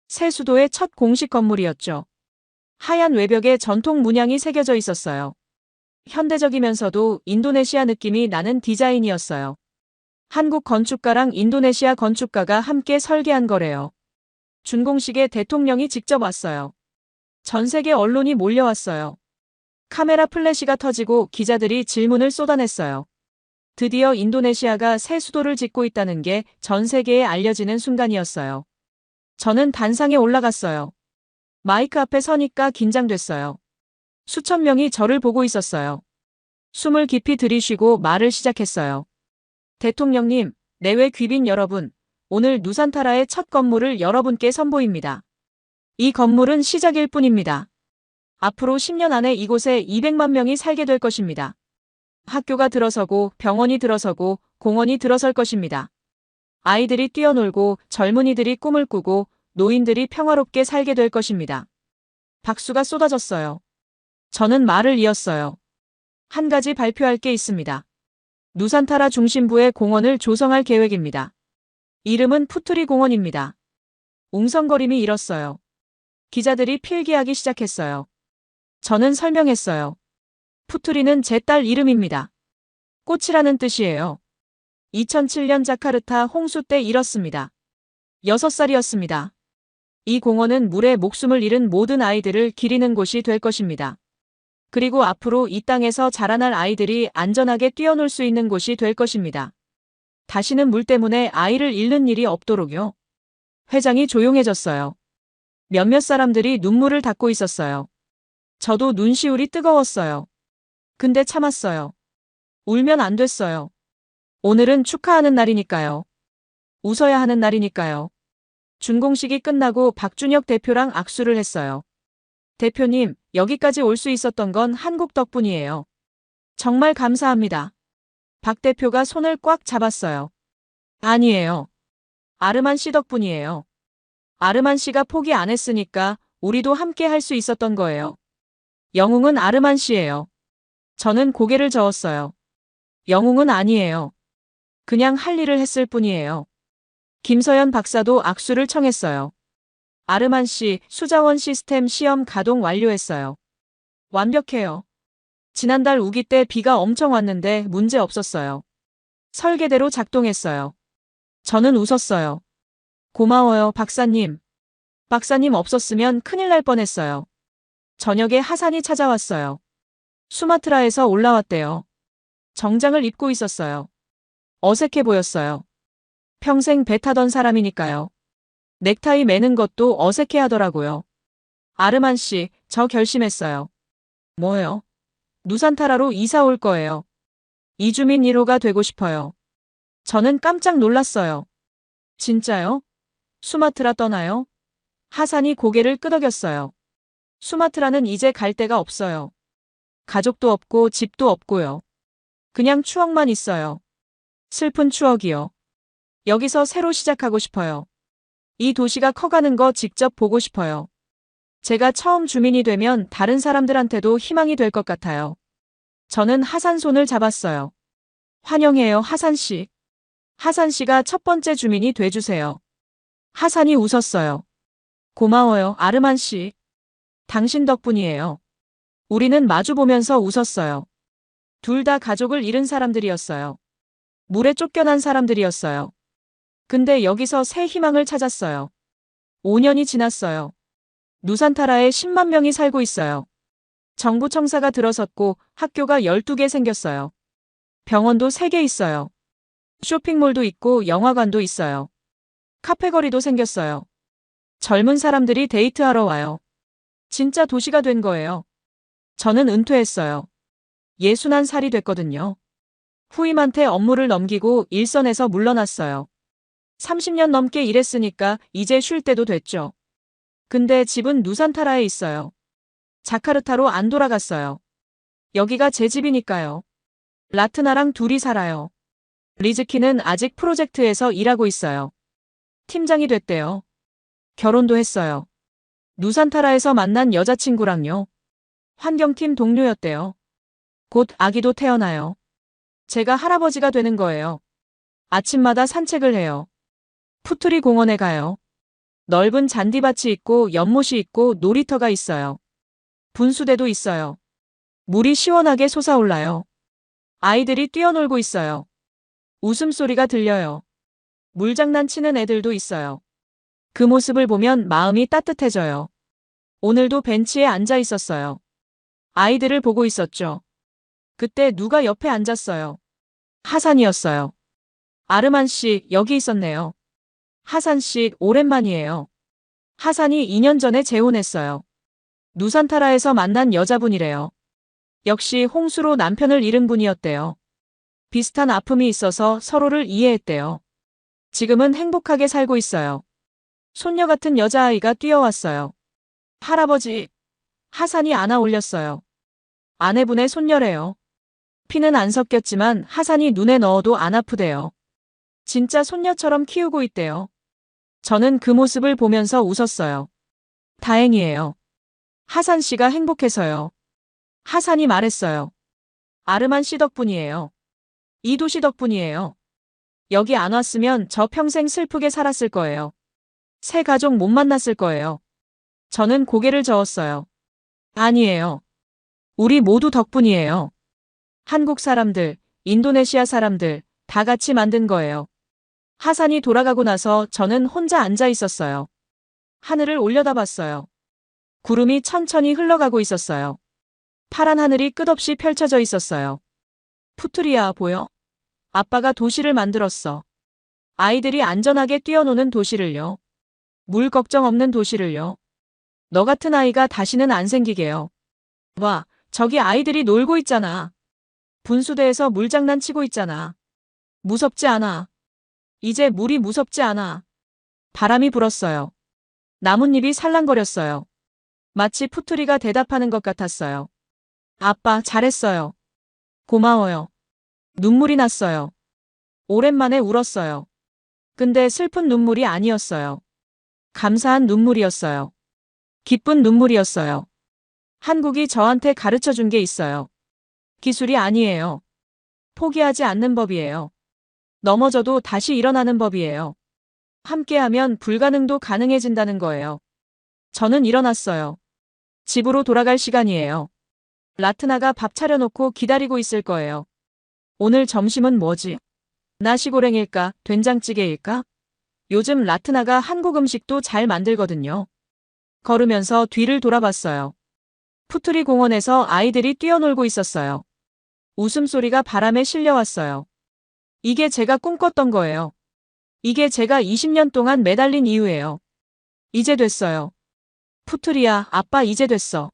새 수도의 첫 공식 건물이었죠. 하얀 외벽에 전통 문양이 새겨져 있었어요. 현대적이면서도 인도네시아 느낌이 나는 디자인이었어요. 한국 건축가랑 인도네시아 건축가가 함께 설계한 거래요. 준공식에 대통령이 직접 왔어요. 전 세계 언론이 몰려왔어요. 카메라 플래시가 터지고 기자들이 질문을 쏟아냈어요. 드디어 인도네시아가 새 수도를 짓고 있다는 게 전 세계에 알려지는 순간이었어요. 저는 단상에 올라갔어요. 마이크 앞에 서니까 긴장됐어요. 수천 명이 저를 보고 있었어요. 숨을 깊이 들이쉬고 말을 시작했어요. 대통령님, 내외 귀빈 여러분, 오늘 누산타라의 첫 건물을 여러분께 선보입니다. 이 건물은 시작일 뿐입니다. 앞으로 10년 안에 이곳에 200만 명이 살게 될 것입니다. 학교가 들어서고 병원이 들어서고 공원이 들어설 것입니다. 아이들이 뛰어놀고 젊은이들이 꿈을 꾸고 노인들이 평화롭게 살게 될 것입니다. 박수가 쏟아졌어요. 저는 말을 이었어요. 한 가지 발표할 게 있습니다. 누산타라 중심부에 공원을 조성할 계획입니다. 이름은 푸트리 공원입니다. 웅성거림이 일었어요. 기자들이 필기하기 시작했어요. 저는 설명했어요. 푸트리는 제 딸 이름입니다. 꽃이라는 뜻이에요. 2007년 자카르타 홍수 때 일었습니다. 6살이었습니다. 이 공원은 물에 목숨을 잃은 모든 아이들을 기리는 곳이 될 것입니다. 그리고 앞으로 이 땅에서 자라날 아이들이 안전하게 뛰어놀 수 있는 곳이 될 것입니다. 다시는 물 때문에 아이를 잃는 일이 없도록요. 회장이 조용해졌어요. 몇몇 사람들이 눈물을 닦고 있었어요. 저도 눈시울이 뜨거웠어요. 근데 참았어요. 울면 안 됐어요. 오늘은 축하하는 날이니까요. 웃어야 하는 날이니까요. 준공식이 끝나고 박준혁 대표랑 악수를 했어요. 대표님, 여기까지 올 수 있었던 건 한국 덕분이에요. 정말 감사합니다. 박 대표가 손을 꽉 잡았어요. 아니에요. 아르만 씨 덕분이에요. 아르만 씨가 포기 안 했으니까 우리도 함께 할 수 있었던 거예요. 영웅은 아르만 씨예요. 저는 고개를 저었어요. 영웅은 아니에요. 그냥 할 일을 했을 뿐이에요. 김서연 박사도 악수를 청했어요. 아르만 씨, 수자원 시스템 시험 가동 완료했어요. 완벽해요. 지난달 우기 때 비가 엄청 왔는데 문제 없었어요. 설계대로 작동했어요. 저는 웃었어요. 고마워요, 박사님. 박사님 없었으면 큰일 날 뻔했어요. 저녁에 하산이 찾아왔어요. 수마트라에서 올라왔대요. 정장을 입고 있었어요. 어색해 보였어요. 평생 배 타던 사람이니까요. 넥타이 매는 것도 어색해 하더라고요. 아르만 씨, 저 결심했어요. 뭐요? 누산타라로 이사 올 거예요. 이주민 1호가 되고 싶어요. 저는 깜짝 놀랐어요. 진짜요? 수마트라 떠나요? 하산이 고개를 끄덕였어요. 수마트라는 이제 갈 데가 없어요. 가족도 없고 집도 없고요. 그냥 추억만 있어요. 슬픈 추억이요. 여기서 새로 시작하고 싶어요. 이 도시가 커가는 거 직접 보고 싶어요. 제가 처음 주민이 되면 다른 사람들한테도 희망이 될 것 같아요. 저는 하산 손을 잡았어요. 환영해요, 하산 씨. 하산 씨가 첫 번째 주민이 돼주세요. 하산이 웃었어요. 고마워요, 아르만 씨. 당신 덕분이에요. 우리는 마주보면서 웃었어요. 둘 다 가족을 잃은 사람들이었어요. 물에 쫓겨난 사람들이었어요. 근데 여기서 새 희망을 찾았어요. 5년이 지났어요. 누산타라에 10만 명이 살고 있어요. 정부 청사가 들어섰고 학교가 12개 생겼어요. 병원도 3개 있어요. 쇼핑몰도 있고 영화관도 있어요. 카페거리도 생겼어요. 젊은 사람들이 데이트하러 와요. 진짜 도시가 된 거예요. 저는 은퇴했어요. 61살이 됐거든요. 후임한테 업무를 넘기고 일선에서 물러났어요. 30년 넘게 일했으니까 이제 쉴 때도 됐죠. 근데 집은 누산타라에 있어요. 자카르타로 안 돌아갔어요. 여기가 제 집이니까요. 라트나랑 둘이 살아요. 리즈키는 아직 프로젝트에서 일하고 있어요. 팀장이 됐대요. 결혼도 했어요. 누산타라에서 만난 여자친구랑요. 환경팀 동료였대요. 곧 아기도 태어나요. 제가 할아버지가 되는 거예요. 아침마다 산책을 해요. 푸트리 공원에 가요. 넓은 잔디밭이 있고 연못이 있고 놀이터가 있어요. 분수대도 있어요. 물이 시원하게 솟아올라요. 아이들이 뛰어놀고 있어요. 웃음소리가 들려요. 물장난치는 애들도 있어요. 그 모습을 보면 마음이 따뜻해져요. 오늘도 벤치에 앉아 있었어요. 아이들을 보고 있었죠. 그때 누가 옆에 앉았어요. 하산이었어요. 아르만 씨, 여기 있었네요. 하산 씨, 오랜만이에요. 하산이 2년 전에 재혼했어요. 누산타라에서 만난 여자분이래요. 역시 홍수로 남편을 잃은 분이었대요. 비슷한 아픔이 있어서 서로를 이해했대요. 지금은 행복하게 살고 있어요. 손녀 같은 여자아이가 뛰어왔어요. 할아버지, 하산이 안아 올렸어요. 아내분의 손녀래요. 피는 안 섞였지만 하산이 눈에 넣어도 안 아프대요. 진짜 손녀처럼 키우고 있대요. 저는 그 모습을 보면서 웃었어요. 다행이에요. 하산 씨가 행복해서요. 하산이 말했어요. 아르만 씨 덕분이에요. 이 도시 덕분이에요. 여기 안 왔으면 저 평생 슬프게 살았을 거예요. 새 가족 못 만났을 거예요. 저는 고개를 저었어요. 아니에요. 우리 모두 덕분이에요. 한국 사람들, 인도네시아 사람들, 다 같이 만든 거예요. 하산이 돌아가고 나서 저는 혼자 앉아 있었어요. 하늘을 올려다봤어요. 구름이 천천히 흘러가고 있었어요. 파란 하늘이 끝없이 펼쳐져 있었어요. 푸투리야, 보여? 아빠가 도시를 만들었어. 아이들이 안전하게 뛰어노는 도시를요. 물 걱정 없는 도시를요. 너 같은 아이가 다시는 안 생기게요. 와, 저기 아이들이 놀고 있잖아. 분수대에서 물장난 치고 있잖아. 무섭지 않아. 이제 물이 무섭지 않아. 바람이 불었어요. 나뭇잎이 살랑거렸어요. 마치 푸투리가 대답하는 것 같았어요. 아빠, 잘했어요. 고마워요. 눈물이 났어요. 오랜만에 울었어요. 근데 슬픈 눈물이 아니었어요. 감사한 눈물이었어요. 기쁜 눈물이었어요. 한국이 저한테 가르쳐 준 게 있어요. 기술이 아니에요. 포기하지 않는 법이에요. 넘어져도 다시 일어나는 법이에요. 함께하면 불가능도 가능해진다는 거예요. 저는 일어났어요. 집으로 돌아갈 시간이에요. 라트나가 밥 차려놓고 기다리고 있을 거예요. 오늘 점심은 뭐지? 나시고랭일까? 된장찌개일까? 요즘 라트나가 한국 음식도 잘 만들거든요. 걸으면서 뒤를 돌아봤어요. 푸투리 공원에서 아이들이 뛰어놀고 있었어요. 웃음소리가 바람에 실려왔어요. 이게 제가 꿈꿨던 거예요. 이게 제가 20년 동안 매달린 이유예요. 이제 됐어요. 푸투리야, 아빠 이제 됐어.